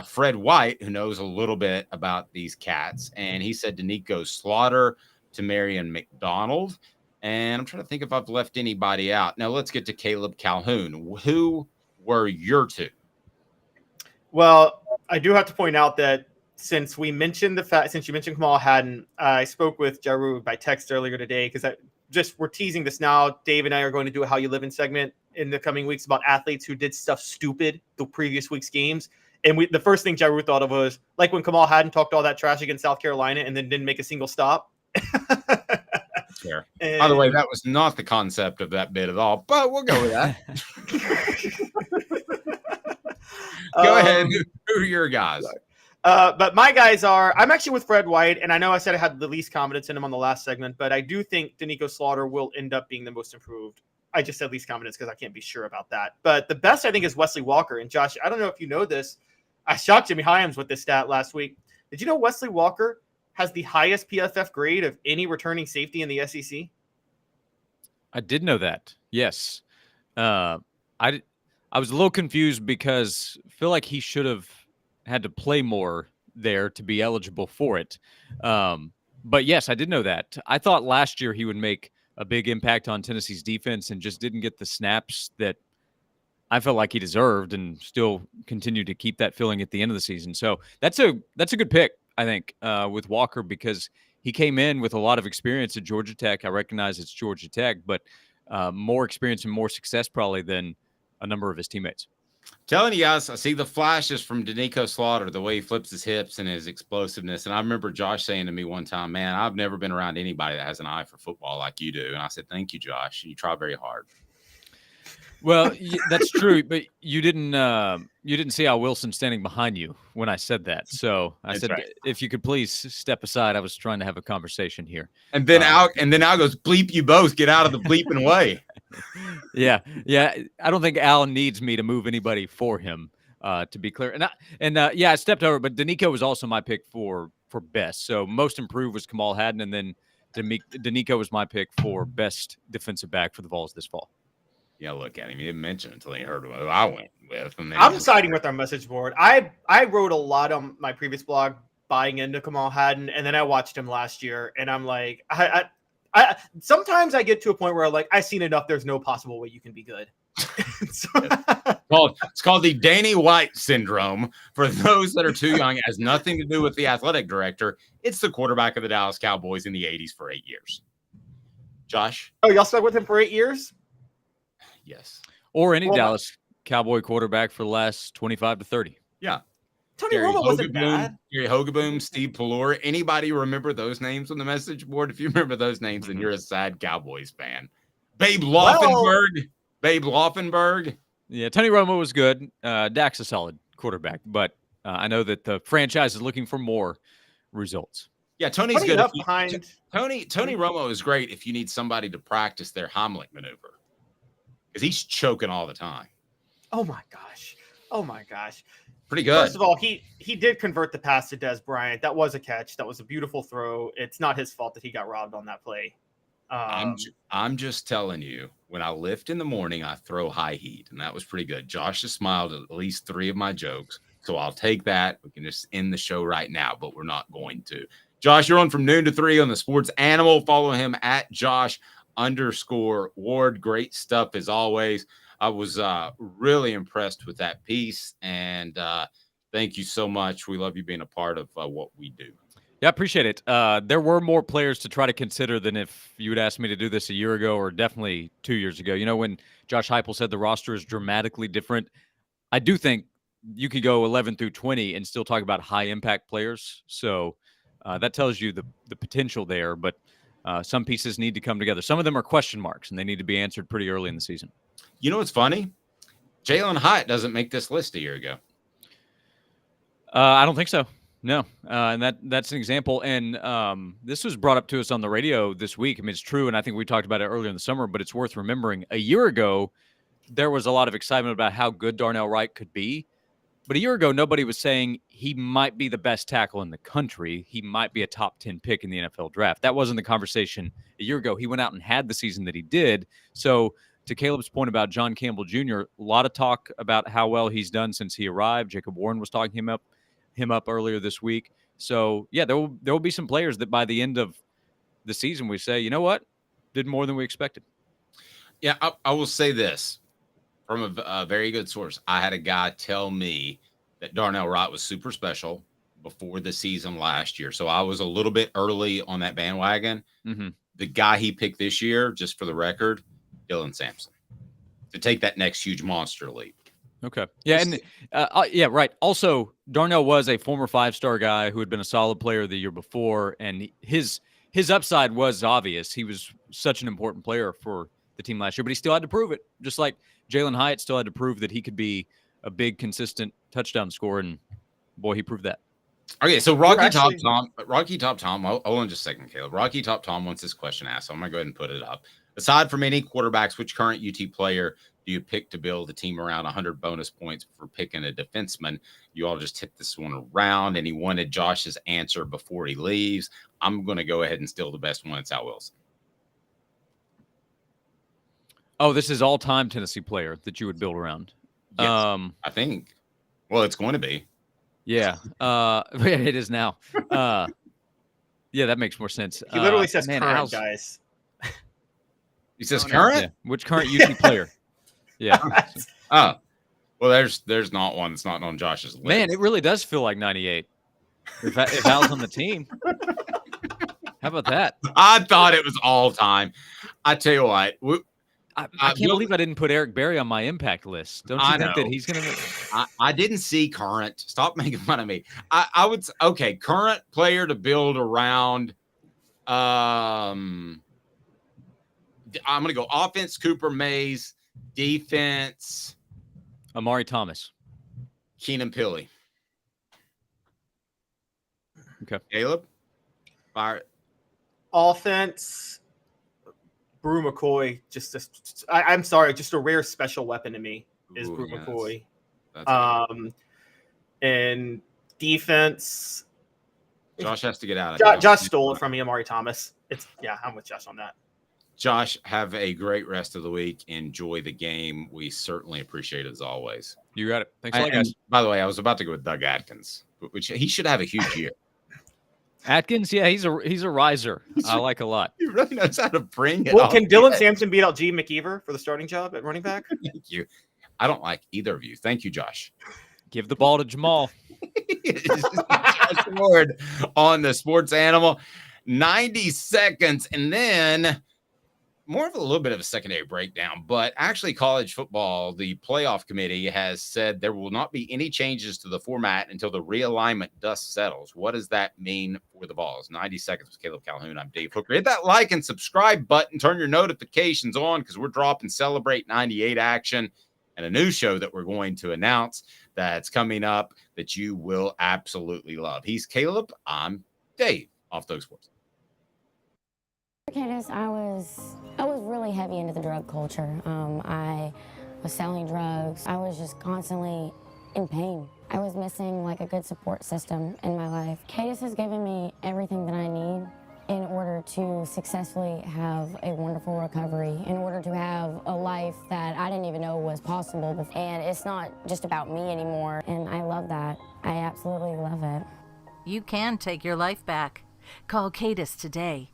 Fred White, who knows a little bit about these cats. And he said Danico Slaughter to Marion McDonald. And I'm trying to think if I've left anybody out. Now let's get to Caleb Calhoun. Who were your 2? Well, I do have to point out that since you mentioned Kamal Hadden, I spoke with Jaru by text earlier today because we're teasing this now. Dave and I are going to do a How You Living segment in the coming weeks about athletes who did stuff stupid the previous week's games. And the first thing Jaru thought of was like when Kamal Hadden talked all that trash against South Carolina and then didn't make a single stop. Fair. By the way, that was not the concept of that bit at all, but we'll go with that. Go ahead. Who are your guys? But my guys I'm actually with Fred White, and I know I said I had the least confidence in him on the last segment, but I do think Danico Slaughter will end up being the most improved. I just said least confidence because I can't be sure about that. But the best, I think, is Wesley Walker. And Josh, I don't know if you know this. I shocked Jimmy Hyams with this stat last week. Did you know Wesley Walker has the highest PFF grade of any returning safety in the SEC? I did know that. Yes. I was a little confused because I feel like he should have had to play more there to be eligible for it. But yes, I did know that. I thought last year he would make a big impact on Tennessee's defense and just didn't get the snaps that I felt like he deserved, and still continued to keep that feeling at the end of the season. So that's a good pick, I think, with Walker, because he came in with a lot of experience at Georgia Tech. I recognize it's Georgia Tech, but more experience and more success probably than a number of his teammates. Telling you guys, I see the flashes from Danico Slaughter, the way he flips his hips and his explosiveness. And I remember Josh saying to me one time, man, I've never been around anybody that has an eye for football like you do. And I said, thank you, Josh. You try very hard. Well, that's true, but you didn't see Al Wilson standing behind you when I said that. So I said, right, if you could please step aside. I was trying to have a conversation here. And then Al goes, bleep you both, get out of the bleeping way. Yeah. I don't think Al needs me to move anybody for him, to be clear. I stepped over, but Danico was also my pick for for best. So most improved was Kamal Hadden, and then Danico was my pick for best defensive back for the Vols this fall. Yeah, look at him. He didn't mention it until he heard what I went with. And then I'm siding with our message board. I wrote a lot on my previous blog buying into Kamal Hadden, and then I watched him last year, and I'm like, I sometimes I get to a point where like I've seen enough. There's no possible way you can be good. It's called the Danny White syndrome. For those that are too young, it has nothing to do with the athletic director. It's the quarterback of the Dallas Cowboys in the 80s for 8 years. Josh? Oh, y'all stuck with him for 8 years? Yes. Or any Dallas Cowboy quarterback for the last 25 to 30. Yeah. Tony Romo wasn't bad. Gary Hogaboom, Steve Pallure. Anybody remember those names on the message board? If you remember those names, then you're a sad Cowboys fan. Babe Laufenberg. Yeah, Tony Romo was good. Dak's a solid quarterback, but I know that the franchise is looking for more results. Yeah, Tony's good. Tony Romo is great if you need somebody to practice their Heimlich maneuver. Because he's choking all the time. Oh my gosh. Pretty good. First of all, he did convert the pass to Des Bryant. That was a catch. That was a beautiful throw. It's not his fault that he got robbed on that play. I'm just telling you, when I lift in the morning, I throw high heat, and that was pretty good. Josh has smiled at least 3 of my jokes, so I'll take that. We can just end the show right now, but we're not going to. Josh, you're on from noon to 3 on the Sports Animal. Follow him at Josh_Ward. Great stuff as always. I was really impressed with that piece, and thank you so much. We love you being a part of what we do. Yeah, I appreciate it. There were more players to try to consider than if you would ask me to do this a year ago or definitely 2 years ago. You know, when Josh Heupel said the roster is dramatically different, I do think you could go 11 through 20 and still talk about high-impact players. So that tells you the potential there, but some pieces need to come together. Some of them are question marks, and they need to be answered pretty early in the season. You know what's funny? Jalen Hyatt doesn't make this list a year ago. I don't think so. No, and that's an example. And this was brought up to us on the radio this week. I mean, it's true, and I think we talked about it earlier in the summer, but it's worth remembering. A year ago, there was a lot of excitement about how good Darnell Wright could be. But a year ago, nobody was saying he might be the best tackle in the country. He might be a top 10 pick in the NFL draft. That wasn't the conversation a year ago. He went out and had the season that he did. So to Caleb's point about John Campbell Jr., a lot of talk about how well he's done since he arrived. Jacob Warren was talking him up earlier this week. So, yeah, there will be some players that by the end of the season we say, you know what, did more than we expected. Yeah, I will say this from a very good source. I had a guy tell me that Darnell Wright was super special before the season last year. So I was a little bit early on that bandwagon. Mm-hmm. The guy he picked this year, just for the record, Dylan Sampson, to take that next huge monster leap. Okay. Yeah. And yeah, right. Also, Darnell was a former 5-star guy who had been a solid player the year before, and his upside was obvious. He was such an important player for the team last year, but he still had to prove it. Just like Jalen Hyatt still had to prove that he could be a big, consistent touchdown scorer, and boy, he proved that. Okay, so Rocky Top Tom, hold on just a second, Caleb. Rocky Top Tom wants this question asked, so I'm going to go ahead and put it up. Aside from any quarterbacks, which current UT player do you pick to build a team around 100 bonus points for picking a defenseman? You all just hit this one around, and he wanted Josh's answer before he leaves. I'm going to go ahead and steal the best one. It's Al Wilson. Oh, this is all-time Tennessee player that you would build around. Yes, I think. Well, it's going to be. Yeah, it is now. Yeah, that makes more sense. He literally says current, guys. He says current? Yeah. Which current UT player? Yeah. Oh, well, there's not one that's not on Josh's list. Man, it really does feel like 98. If Al's on the team. How about that? I thought it was all time. I tell you what. I can't believe I didn't put Eric Berry on my impact list. Don't you think that he's going to? I didn't see current. Stop making fun of me. I would okay. Current player to build around. I'm going to go offense. Cooper Mays. Defense. Amari Thomas. Keenan Pilley. Okay. Caleb. Fire. Offense. Brew McCoy, I'm sorry, just a rare special weapon to me is Brew McCoy. That's and defense, Josh has to get out of Josh stole it from me, Amari Thomas. I'm with Josh on that. Josh, have a great rest of the week. Enjoy the game. We certainly appreciate it as always. You got it. Thanks a lot, guys. By the way, I was about to go with Doug Atkins, which he should have a huge year. Atkins, yeah, he's a riser. I like a lot. He really knows how to bring it. Well, can Dylan Sampson beat out G. McKeever for the starting job at running back? Thank you. I don't like either of you. Thank you, Josh. Give the ball to Jamal. Josh Ward on the Sports Animal. 90 seconds, and then more of a little bit of a secondary breakdown, but actually college football, the playoff committee has said there will not be any changes to the format until the realignment dust settles. What does that mean for the Vols? 90 seconds with Caleb Calhoun. I'm Dave Hooker. Hit that like and subscribe button. Turn your notifications on because we're dropping Celebrate 98 action and a new show that we're going to announce that's coming up that you will absolutely love. He's Caleb. I'm Dave, Off the Hook Sports. Candace, I was really heavy into the drug culture. I was selling drugs. I was just constantly in pain. I was missing like a good support system in my life. Candace has given me everything that I need in order to successfully have a wonderful recovery, in order to have a life that I didn't even know was possible before. And it's not just about me anymore, and I love that. I absolutely love it. You can take your life back. Call Cadis today.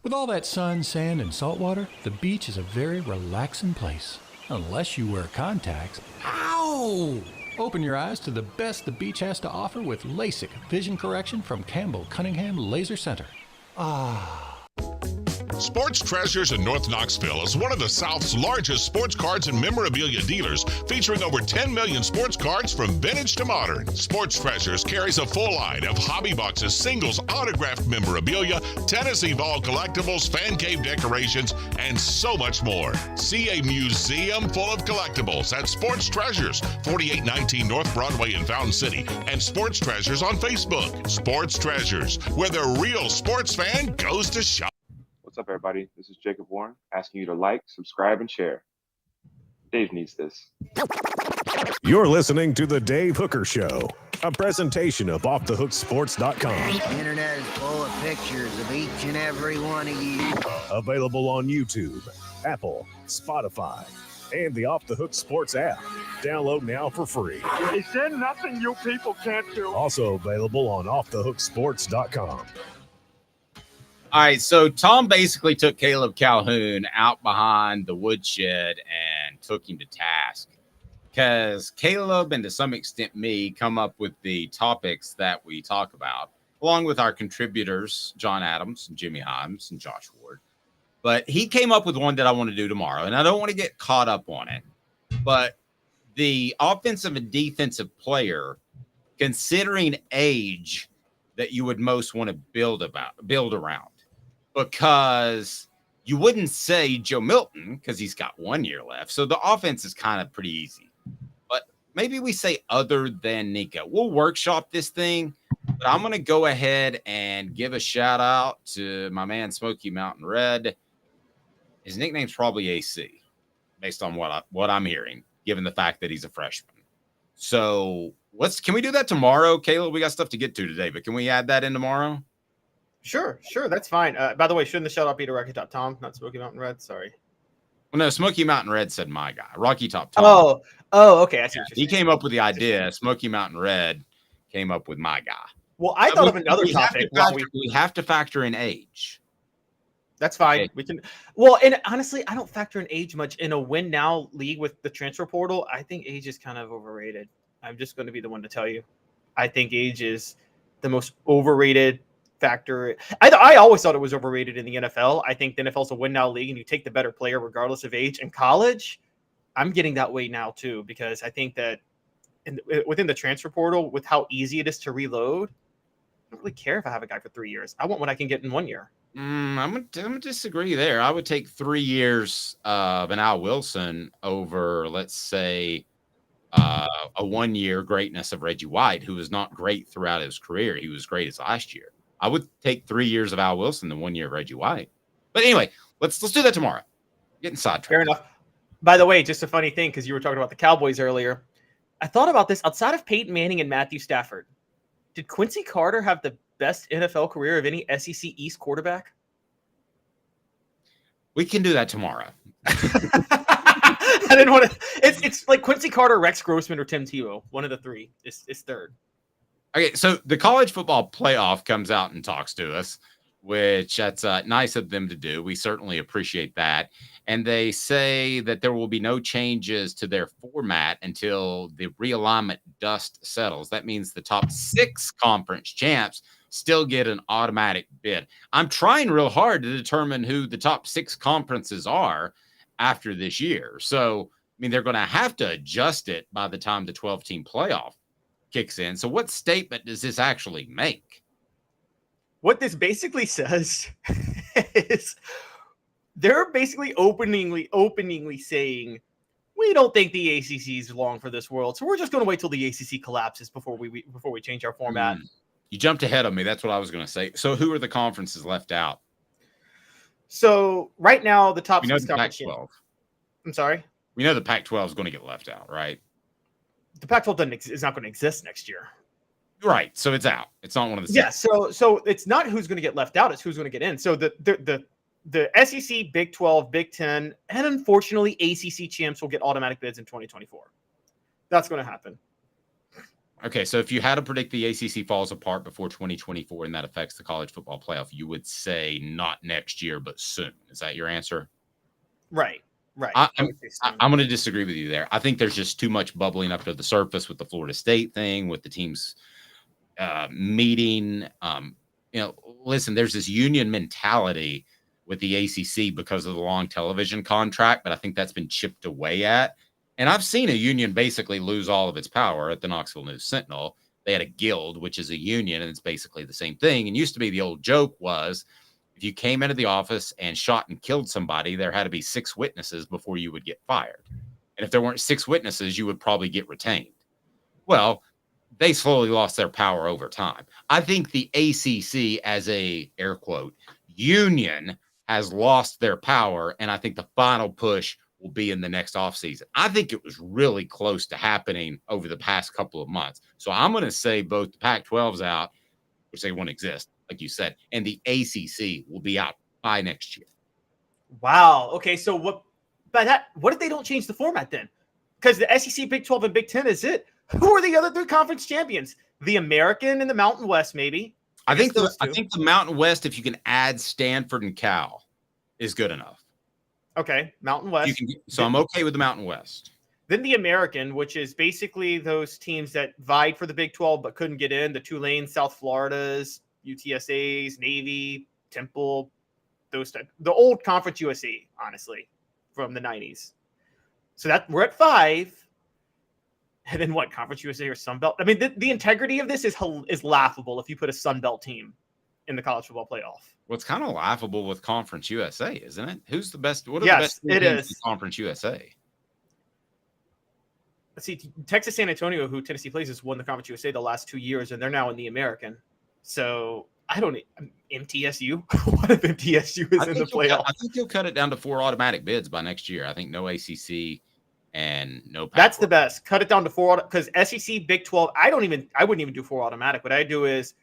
With all that sun, sand, and salt water, the beach is a very relaxing place. Unless you wear contacts. Ow! Open your eyes to the best the beach has to offer with LASIK vision correction from Campbell Cunningham Laser Center. Ah. Sports Treasures in North Knoxville is one of the South's largest sports cards and memorabilia dealers, featuring over 10 million sports cards from vintage to modern. Sports Treasures carries a full line of hobby boxes, singles, autographed memorabilia, Tennessee Vol collectibles, fan cave decorations, and so much more. See a museum full of collectibles at Sports Treasures, 4819 North Broadway in Fountain City, and Sports Treasures on Facebook. Sports Treasures, where the real sports fan goes to shop. What's up, everybody? This is Jacob Warren, asking you to like, subscribe, and share. Dave needs this. You're listening to The Dave Hooker Show, a presentation of OffTheHookSports.com. The internet is full of pictures of each and every one of you. Available on YouTube, Apple, Spotify, and the Off the Hook Sports app. Download now for free. Is there nothing you people can't do? Also available on OffTheHookSports.com. All right, so Tom basically took Caleb Calhoun out behind the woodshed and took him to task because Caleb and to some extent me come up with the topics that we talk about, along with our contributors, John Adams, and Jimmy Himes, and Josh Ward. But he came up with one that I want to do tomorrow, and I don't want to get caught up on it. But the offensive and defensive player, considering age, that you would most want to build around. Because you wouldn't say Joe Milton because he's got 1 year left. So the offense is kind of pretty easy. But maybe we say other than Nico. We'll workshop this thing. But I'm going to go ahead and give a shout out to my man Smoky Mountain Red. His nickname's probably AC, based on what I'm hearing, given the fact that he's a freshman. So can we do that tomorrow, Caleb? We got stuff to get to today, but can we add that in tomorrow? Sure, that's fine. By the way, shouldn't the shout out be to Rocky Top Tom, not Smoky Mountain Red? Sorry. Well, no, Smoky Mountain Red said my guy, Rocky Top Tom. Oh, okay. I see what you're saying. He came up with the idea. Smoky Mountain Red came up with my guy. Well, I thought of another topic. We have to factor in age. That's fine. Okay. We can. Well, and honestly, I don't factor in age much in a win now league with the transfer portal. I think age is kind of overrated. I'm just going to be the one to tell you. I think age is the most overrated factor. I always thought it was overrated in the NFL. I think the NFL is a win now league and you take the better player regardless of age. In college, I'm getting that way now too, because I think that within the transfer portal, with how easy it is to reload, I don't really care if I have a guy for 3 years. I want what I can get in 1 year. I'm gonna disagree there. I would take 3 years of an Al Wilson over, let's say, a 1 year greatness of Reggie White, who was not great throughout his career. He was great as last year. I would take 3 years of Al Wilson than 1 year of Reggie White. But anyway, let's do that tomorrow. Getting sidetracked. Fair enough. By the way, just a funny thing, because you were talking about the Cowboys earlier. I thought about this outside of Peyton Manning and Matthew Stafford. Did Quincy Carter have the best NFL career of any SEC East quarterback? We can do that tomorrow. I didn't want to. It's like Quincy Carter, Rex Grossman, or Tim Tebow. One of the three is third. Okay, so the college football playoff comes out and talks to us, which that's nice of them to do. We certainly appreciate that. And they say that there will be no changes to their format until the realignment dust settles. That means the top 6 conference champs still get an automatic bid. I'm trying real hard to determine who the top 6 conferences are after this year. So, I mean, they're going to have to adjust it by the time the 12-team playoff kicks in. So what statement does this actually make? What this basically says is they're basically openingly saying, we don't think the ACC is long for this world, so we're just going to wait till the ACC collapses before we change our format. You jumped ahead of me. That's what I was going to say. So who are the conferences left out? So right now, the top 6 the conference. Pac-12. I'm sorry? We know the Pac-12 is going to get left out, right? The Pac-12 is not going to exist next year. Right. So it's out. It's not one of the 6. Yeah. So it's not who's going to get left out. It's who's going to get in. So the SEC, Big 12, Big 10, and unfortunately ACC champs will get automatic bids in 2024. That's going to happen. Okay. So if you had to predict the ACC falls apart before 2024 and that affects the college football playoff, you would say not next year, but soon. Is that your answer? Right. Right. I'm going to disagree with you there. I think there's just too much bubbling up to the surface with the Florida State thing, with the teams meeting. Listen, there's this union mentality with the ACC because of the long television contract, but I think that's been chipped away at. And I've seen a union basically lose all of its power at the Knoxville News Sentinel. They had a guild, which is a union, and it's basically the same thing. And used to be the old joke was, if you came into the office and shot and killed somebody, there had to be 6 witnesses before you would get fired. And if there weren't 6 witnesses, you would probably get retained. Well, they slowly lost their power over time. I think the ACC as a, air quote, union has lost their power, and I think the final push will be in the next offseason. I think it was really close to happening over the past couple of months. So I'm going to say both the Pac-12's out, which they won't exist, like you said, and the ACC will be out by next year. Wow. Okay. So what if they don't change the format then? Because the SEC, Big 12, and Big 10 is it. Who are the other 3 conference champions? The American and the Mountain West, maybe. I think the Mountain West, if you can add Stanford and Cal, is good enough. Okay, Mountain West. So I'm okay with the Mountain West. Then the American, which is basically those teams that vied for the Big 12 but couldn't get in. The Tulane, South Floridas, UTSAs, Navy, Temple, those type. The old Conference USA, honestly, from the 90s. So we're at 5. And then what? Conference USA or Sun Belt? I mean, the integrity of this is laughable if you put a Sun Belt team in the college football playoff. Well, it's kind of laughable with Conference USA, isn't it? Who's the best? What are the best teams in Conference USA? Let's see. Texas San Antonio, who Tennessee plays, has won the Conference USA the last 2 years, and they're now in the American. So I don't MTSU. What if MTSU is in the playoff? I think you'll cut it down to 4 automatic bids by next year. I think no ACC and no. That's the best. Cut it down to 4 because SEC, Big 12. I wouldn't even do 4 automatic. What I do is,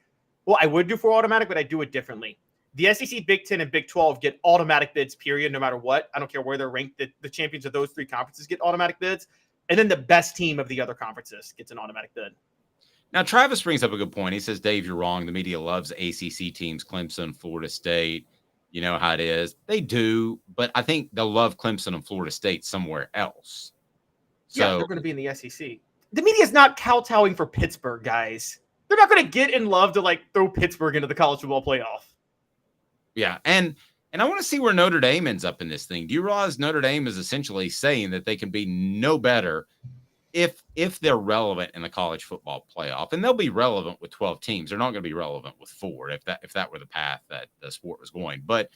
I would do 4 automatic, but I do it differently. The SEC, Big 10, and Big 12 get automatic bids, period, no matter what. I don't care where they're ranked. The champions of those 3 conferences get automatic bids. And then the best team of the other conferences gets an automatic bid. Now, Travis brings up a good point. He says, Dave, you're wrong. The media loves ACC teams, Clemson, Florida State. You know how it is. They do, but I think they'll love Clemson and Florida State somewhere else. So, they're going to be in the SEC. The media is not kowtowing for Pittsburgh, guys. They're not going to get in love to throw Pittsburgh into the college football playoff. Yeah, and I want to see where Notre Dame ends up in this thing. Do you realize Notre Dame is essentially saying that they can be no better if they're relevant in the college football playoff? And they'll be relevant with 12 teams. They're not going to be relevant with 4 if that were the path that the sport was going. But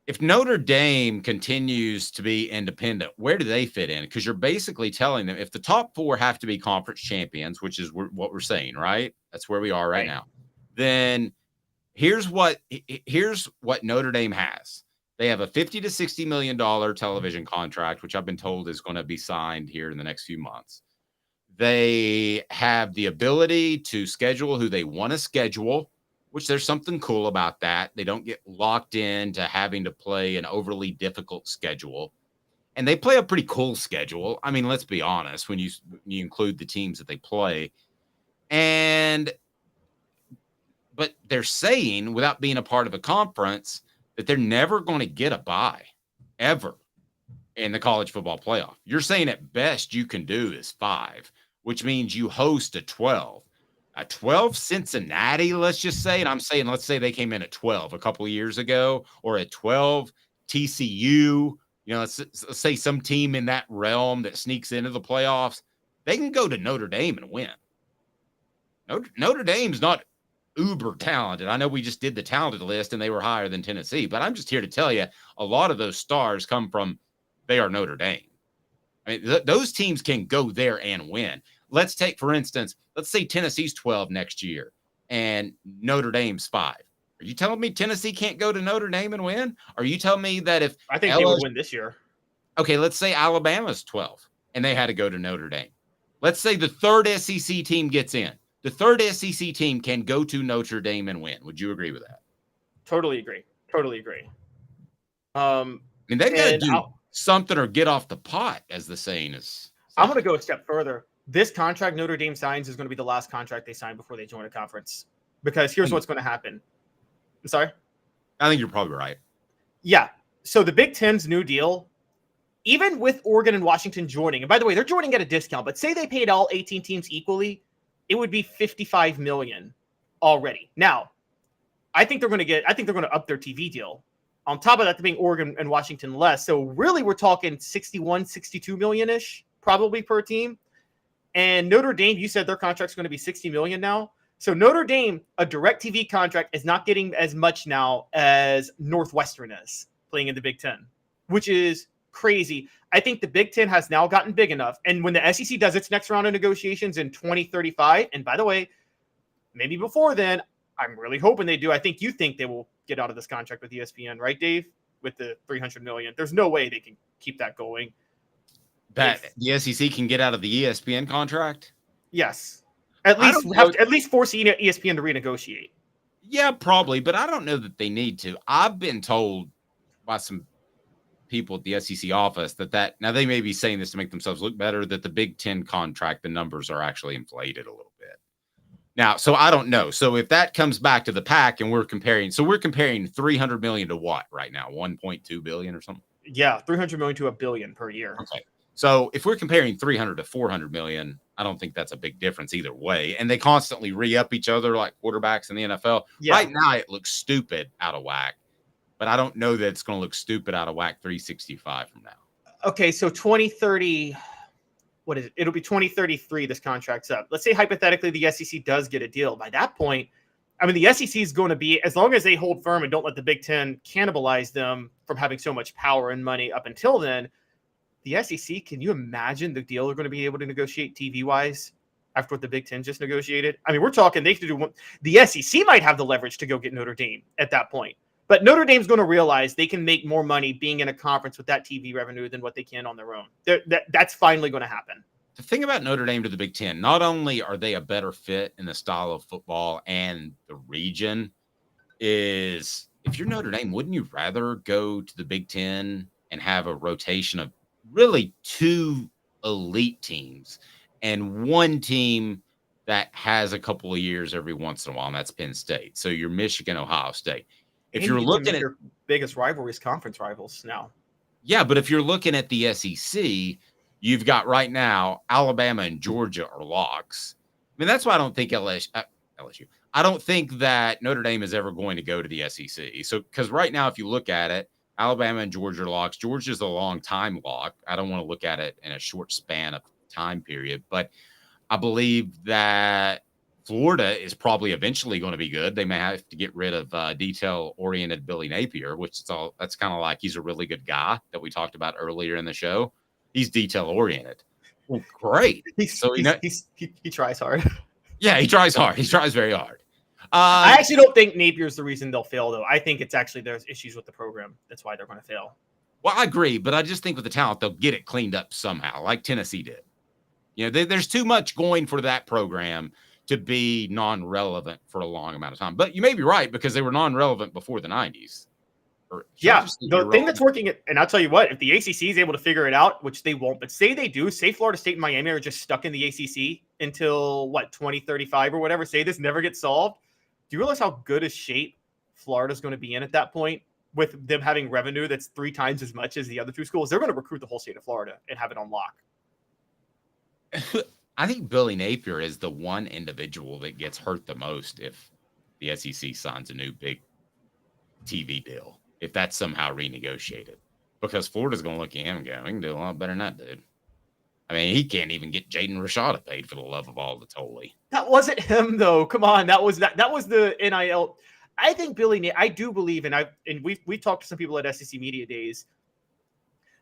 if Notre Dame continues to be independent, where do they fit in? Because you're basically telling them if the top 4 have to be conference champions, which is what we're saying, right? That's where we are right now. Then here's what Notre Dame has. They have a $50 to $60 million television contract, which I've been told is going to be signed here in the next few months. They have the ability to schedule who they want to schedule. which there's something cool about that. They don't get locked into having to play an overly difficult schedule. And they play a pretty cool schedule. I mean, let's be honest, when you include the teams that they play. But they're saying, without being a part of a conference, that they're never going to get a bye, ever, in the college football playoff. You're saying at best you can do is 5, which means you host a 12. A 12 Cincinnati, let's just say, and I'm saying, let's say they came in at 12 a couple of years ago, or at 12 TCU, let's say some team in that realm that sneaks into the playoffs, they can go to Notre Dame and win. Notre Dame's not uber talented. I know we just did the talented list and they were higher than Tennessee, but I'm just here to tell you a lot of those stars come from they are Notre Dame. I mean, those teams can go there and win. Let's take, for instance, let's say Tennessee's 12 next year and Notre Dame's 5. Are you telling me Tennessee can't go to Notre Dame and win? Are you telling me that if I think they would win this year? Okay, let's say Alabama's 12 and they had to go to Notre Dame. Let's say the third SEC team gets in. The third SEC team can go to Notre Dame and win. Would you agree with that? Totally agree. I mean, they got to do something or get off the pot, as the saying is. I'm going to go a step further. This contract Notre Dame signs is going to be the last contract they sign before they join a conference. Because here's what's going to happen. I'm sorry? I think you're probably right. Yeah. So the Big Ten's new deal, even with Oregon and Washington joining, and by the way, they're joining at a discount, but say they paid all 18 teams equally, it would be $55 million already. Now, I think they're going to up their TV deal. On top of that, they're paying Oregon and Washington less. So really we're talking 61, 62 million-ish probably per team. And Notre Dame, you said their contract's going to be 60 million now. So Notre Dame, a direct TV contract, is not getting as much now as Northwestern is playing in the Big Ten, which is crazy. I think the Big Ten has now gotten big enough. And when the SEC does its next round of negotiations in 2035, and by the way, maybe before then, I'm really hoping they do. I think you think they will get out of this contract with ESPN, right, Dave? With the $300 million. There's no way they can keep that going. That the SEC can get out of the ESPN contract? Yes. At least force ESPN to renegotiate. Yeah, probably, but I don't know that they need to. I've been told by some people at the SEC office that now they may be saying this to make themselves look better, that the Big Ten contract, the numbers are actually inflated a little bit. Now, so I don't know. So if that comes back to the pack and we're comparing 300 million to what right now? 1.2 billion or something? Yeah, 300 million to $1 billion per year. Okay. So if we're comparing 300 to 400 million, I don't think that's a big difference either way. And they constantly re-up each other like quarterbacks in the NFL. Yeah. Right now, it looks stupid out of whack, but I don't know that it's going to look stupid out of whack 365 from now. Okay, so 2030, what is it? It'll be 2033 this contract's up. Let's say hypothetically the SEC does get a deal. By that point, I mean, the SEC is going to be, as long as they hold firm and don't let the Big Ten cannibalize them from having so much power and money up until then, the SEC, can you imagine the deal they're going to be able to negotiate TV-wise after what the Big Ten just negotiated? I mean, we're talking they could do one. The SEC might have the leverage to go get Notre Dame at that point. But Notre Dame's going to realize they can make more money being in a conference with that TV revenue than what they can on their own. That's finally going to happen. The thing about Notre Dame to the Big Ten, not only are they a better fit in the style of football and the region, is if you're Notre Dame, wouldn't you rather go to the Big Ten and have a rotation of really 2 elite teams and one team that has a couple of years every once in a while, and that's Penn State. So you're Michigan, Ohio State. If you're looking at your biggest rivalries, conference rivals now. Yeah, but if you're looking at the SEC, you've got right now Alabama and Georgia are locks. I mean, that's why I don't think LSU. I don't think that Notre Dame is ever going to go to the SEC. So, because right now, if you look at it, Alabama and Georgia are locks. Georgia's a long time lock. I don't want to look at it in a short span of time period, but I believe that Florida is probably eventually going to be good. They may have to get rid of detail-oriented Billy Napier, that's kind of like he's a really good guy that we talked about earlier in the show. He's detail-oriented. Well, great. He tries hard. Yeah, he tries hard. He tries very hard. I actually don't think Napier's the reason they'll fail, though. I think it's actually there's issues with the program. That's why they're going to fail. Well, I agree, but I just think with the talent, they'll get it cleaned up somehow, like Tennessee did. You know, there's too much going for that program to be non-relevant for a long amount of time. But you may be right, because they were non-relevant before the 90s. Yeah, the thing that's working, and I'll tell you what, if the ACC is able to figure it out, which they won't, but say they do, say Florida State and Miami are just stuck in the ACC until, 2035 or whatever, say this never gets solved, do you realize how good a shape Florida's going to be in at that point with them having revenue that's 3 times as much as the other 2 schools? They're going to recruit the whole state of Florida and have it on lock. I think Billy Napier is the one individual that gets hurt the most if the SEC signs a new big TV deal, if that's somehow renegotiated, because Florida's going to look at him and go, we can do a lot better than that dude. I mean, he can't even get Jaden Rashada paid, for the love of all that's holy. That wasn't him, though. Come on, that was the NIL. I think I do believe, and we talked to some people at SEC Media Days.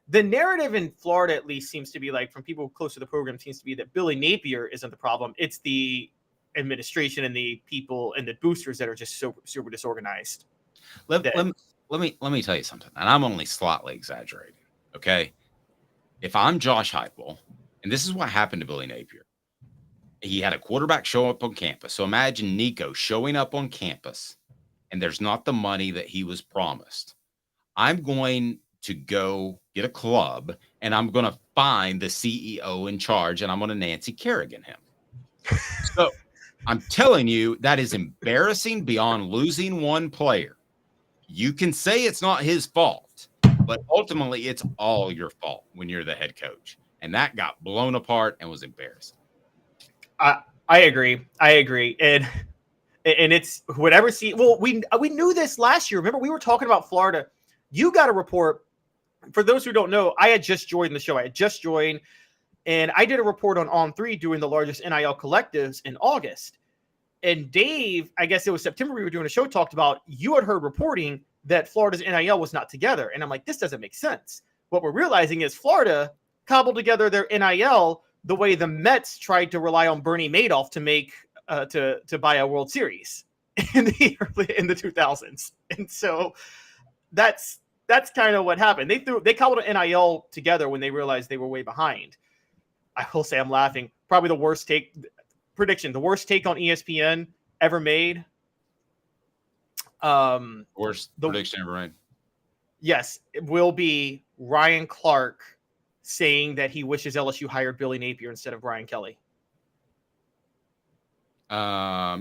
The narrative in Florida, at least, seems to be like, from people close to the program, seems to be that Billy Napier isn't the problem. It's the administration and the people and the boosters that are just super disorganized. Let me tell you something, and I'm only slightly exaggerating. Okay, if I'm Josh Heupel, and this is what happened to Billy Napier, he had a quarterback show up on campus. So imagine Nico showing up on campus, and there's not the money that he was promised. I'm going to go get a club, and I'm going to find the CEO in charge, and I'm going to Nancy Kerrigan him. So I'm telling you, that is embarrassing beyond losing one player. You can say it's not his fault, but ultimately it's all your fault when you're the head coach. And that got blown apart and was embarrassing. I agree. And it's whatever. We knew this last year. Remember, we were talking about Florida. You got a report. For those who don't know, I had just joined the show. And I did a report on On3 doing the largest NIL collectives in August. And Dave, I guess it was September, we were doing a show, talked about, you had heard reporting that Florida's NIL was not together. And I'm like, this doesn't make sense. What we're realizing is Florida cobbled together their NIL the way the Mets tried to rely on Bernie Madoff to make to buy a World Series in the 2000s. And so that's kind of what happened. They cobbled an NIL together when they realized they were way behind. I will say, I'm laughing. Probably the worst take on ESPN ever made. Worst prediction ever made. Yes, it will be Ryan Clark saying that he wishes LSU hired Billy Napier instead of Brian Kelly. Yeah,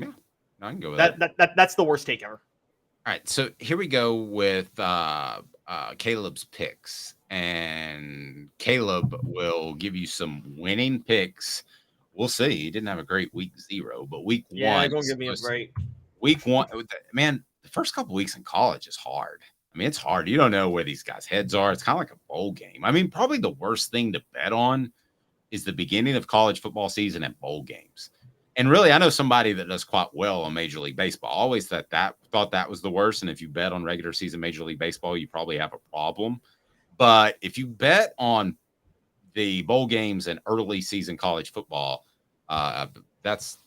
I can go with that. That's the worst take ever. All right, so here we go with Caleb's picks, and Caleb will give you some winning picks. We'll see. He didn't have a great week 0, but week 1. Yeah, don't give me a break. Week 1, man, the first couple weeks in college is hard. I mean, it's hard. You don't know where these guys' heads are. It's kind of like a bowl game. I mean, probably the worst thing to bet on is the beginning of college football season and bowl games. And really, I know somebody that does quite well on Major League Baseball. I always thought that was the worst. And if you bet on regular season Major League Baseball, you probably have a problem. But if you bet on the bowl games and early season college football, that's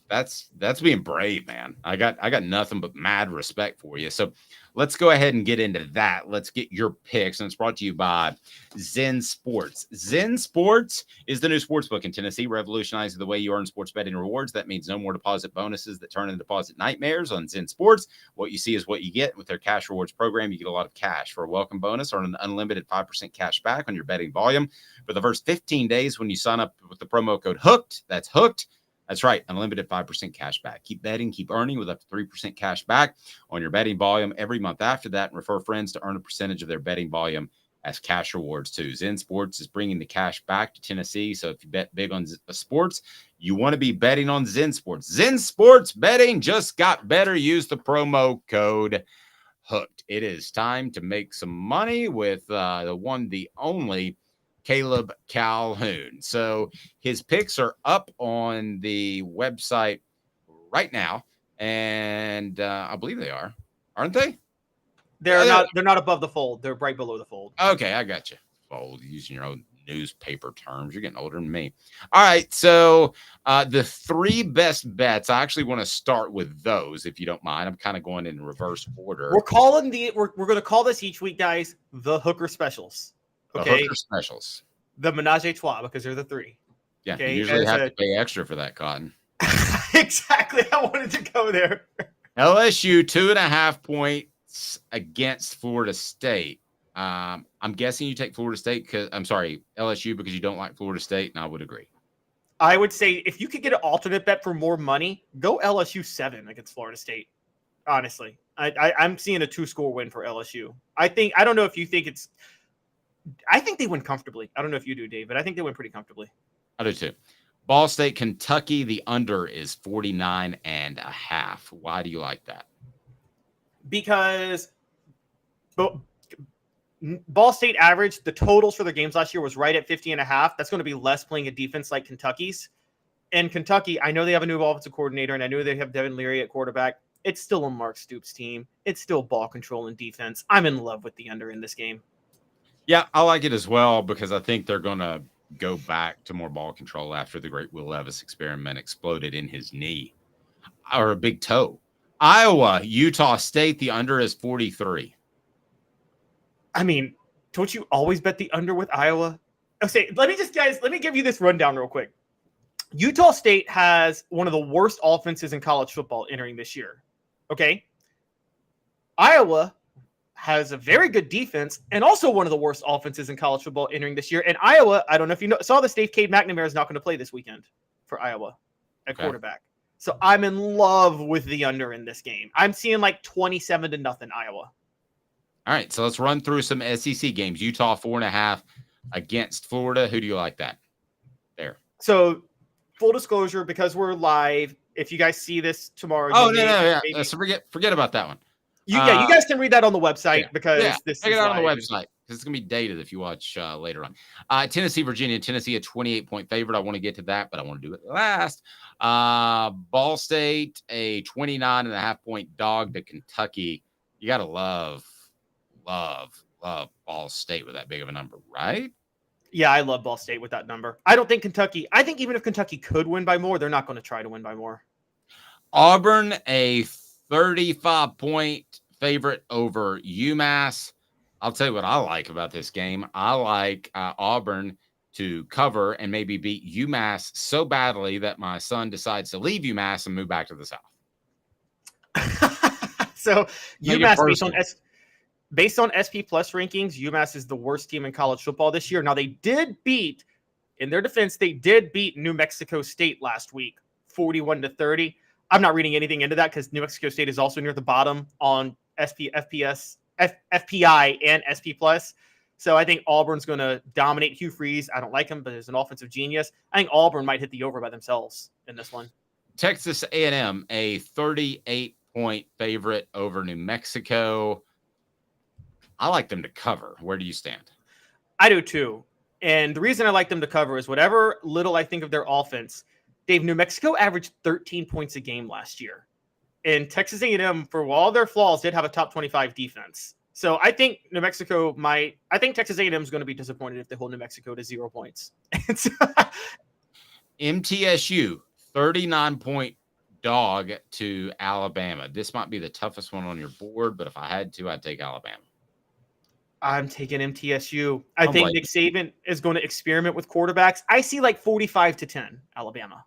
being brave, man. I got nothing but mad respect for you. So let's go ahead and get into that. Let's get your picks, and it's brought to you by Zen Sports. Zen Sports is the new sports book in Tennessee, revolutionizing the way you earn sports betting rewards. That means no more deposit bonuses that turn into deposit nightmares on Zen Sports. What you see is what you get. With their cash rewards program, you get a lot of cash. For a welcome bonus, earn an unlimited 5% cash back on your betting volume for the first 15 days when you sign up with the promo code HOOKED. That's HOOKED. That's right, unlimited 5% cash back. Keep betting, keep earning with up to 3% cash back on your betting volume every month after that, and refer friends to earn a percentage of their betting volume as cash rewards too. Zen Sports is bringing the cash back to Tennessee, so if you bet big on sports, you want to be betting on Zen Sports. Zen Sports betting just got better. Use the promo code HOOKED. It is time to make some money with the one, the only Caleb Calhoun. So his picks are up on the website right now, and I believe they are, aren't they? They're not. They're not above the fold. They're right below the fold. Okay, I got you. Fold, using your own newspaper terms. You're getting older than me. All right, so the 3 best bets. I actually want to start with those, if you don't mind. I'm kind of going in reverse order. We're calling we're going to call this each week, guys, the Hooker Specials. Okay, Hooker Specials. The Menage a Trois, because they're the 3. Yeah, okay, you usually have to pay extra for that, Cotton. Exactly. I wanted to go there. LSU 2.5 points against Florida State. I'm guessing you take Florida State LSU because you don't like Florida State, and I would agree. I would say if you could get an alternate bet for more money, go LSU 7 against Florida State. Honestly, I'm seeing a 2-score win for LSU. I don't know if you think it's. I think they win comfortably. I don't know if you do, Dave, but I think they win pretty comfortably. I do too. Ball State, Kentucky, the under is 49.5. Why do you like that? Because Ball State average, the totals for their games last year was right at 50.5. That's going to be less playing a defense like Kentucky's. And Kentucky, I know they have a new offensive coordinator, and I know they have Devin Leary at quarterback. It's still a Mark Stoops team. It's still ball control and defense. I'm in love with the under in this game. Yeah, I like it as well because I think they're going to go back to more ball control after the great Will Levis experiment exploded in his knee or a big toe. Iowa, Utah State, the under is 43. I mean, don't you always bet the under with Iowa? Okay, let me give you this rundown real quick. Utah State has one of the worst offenses in college football entering this year. Okay. Iowa has a very good defense and also one of the worst offenses in college football entering this year. And Iowa, I don't know if you saw this, Dave, Cade McNamara is not going to play this weekend for Iowa at quarterback. So I'm in love with the under in this game. I'm seeing like 27-0 Iowa. All right, so let's run through some SEC games. Utah 4.5 against Florida. Who do you like that? There. So full disclosure, because we're live, if you guys see this tomorrow. Yeah. So forget about that one. You guys can read that on the website because this check is it out on the live. website. It's going to be dated if you watch later on. Tennessee, Virginia. Tennessee, a 28-point favorite. I want to get to that, but I want to do it last. Ball State, a 29.5-point dog to Kentucky. You got to love Ball State with that big of a number, right? Yeah, I love Ball State with that number. I don't think Kentucky. I think even if Kentucky could win by more, they're not going to try to win by more. Auburn, a 35-point favorite over UMass. I'll tell you what I like about this game. I like Auburn to cover and maybe beat UMass so badly that my son decides to leave UMass and move back to the South. So UMass, based on SP Plus rankings, UMass is the worst team in college football this year. Now, they did beat, in their defense, New Mexico State last week, 41-30. I'm not reading anything into that because New Mexico State is also near the bottom on FPI and SP Plus. So I think Auburn's going to dominate. Hugh Freeze, I don't like him, but he's an offensive genius. I think Auburn might hit the over by themselves in this one. Texas A&M, a 38-point favorite over New Mexico. I like them to cover. Where do you stand? I do too. And the reason I like them to cover is whatever little I think of their offense. Dave, New Mexico averaged 13 points a game last year. And Texas A&M, for all their flaws, did have a top 25 defense. So I think I think Texas A&M is going to be disappointed if they hold New Mexico to 0 points. MTSU, 39-point dog to Alabama. This might be the toughest one on your board, but if I had to, I'd take Alabama. I'm taking MTSU. I think Nick Saban is going to experiment with quarterbacks. I see like 45-10 Alabama.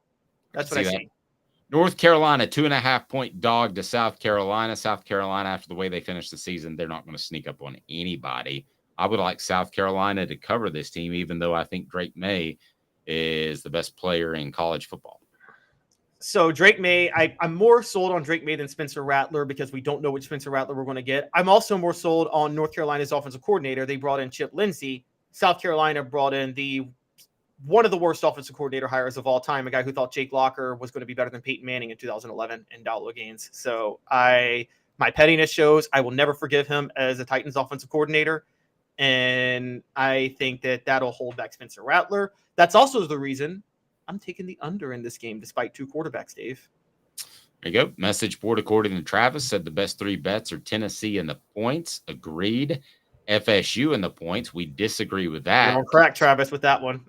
That's what I see. North Carolina, 2.5-point dog to South Carolina. South Carolina, after the way they finished the season, they're not going to sneak up on anybody. I would like South Carolina to cover this team, even though I think Drake May is the best player in college football. So Drake May, I'm more sold on Drake May than Spencer Rattler because we don't know which Spencer Rattler we're going to get. I'm also more sold on North Carolina's offensive coordinator. They brought in Chip Lindsey. South Carolina brought in one of the worst offensive coordinator hires of all time, a guy who thought Jake Locker was going to be better than Peyton Manning in 2011 and Dowdle Gaines. So my pettiness shows I will never forgive him as a Titans offensive coordinator. And I think that'll hold back Spencer Rattler. That's also the reason I'm taking the under in this game, despite two quarterbacks, Dave. There you go. Message board, according to Travis, said the best three bets are Tennessee and the points. Agreed. FSU and the points. We disagree with that. Don't crack Travis with that one.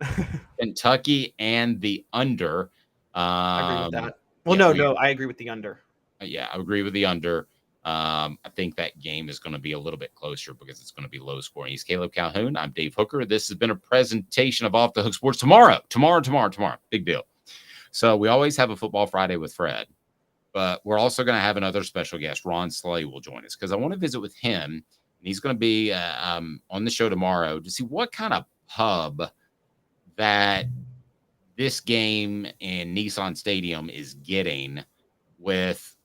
Kentucky and the under. I agree with that. Well, I agree with the under. Yeah, I agree with the under. I think that game is going to be a little bit closer because it's going to be low scoring. He's Caleb Calhoun. I'm Dave Hooker. This has been a presentation of Off the Hook Sports. Tomorrow. Big deal. So we always have a Football Friday with Fred, but we're also going to have another special guest. Ron Slay will join us because I want to visit with him. And he's going to be on the show tomorrow to see what kind of pub that this game in Nissan Stadium is getting with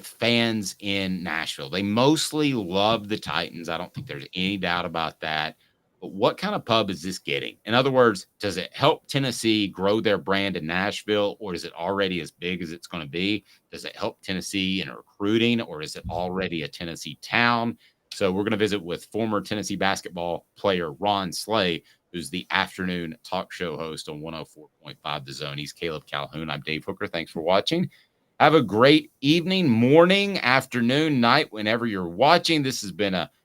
fans in Nashville. They mostly love the Titans. I don't think there's any doubt about that. But what kind of pub is this getting? In other words, does it help Tennessee grow their brand in Nashville, or is it already as big as it's going to be? Does it help Tennessee in recruiting, or is it already a Tennessee town? So we're going to visit with former Tennessee basketball player Ron Slay, who's the afternoon talk show host on 104.5 The Zone. He's Caleb Calhoun. I'm Dave Hooker. Thanks for watching. Have a great evening, morning, afternoon, night, whenever you're watching. This has been a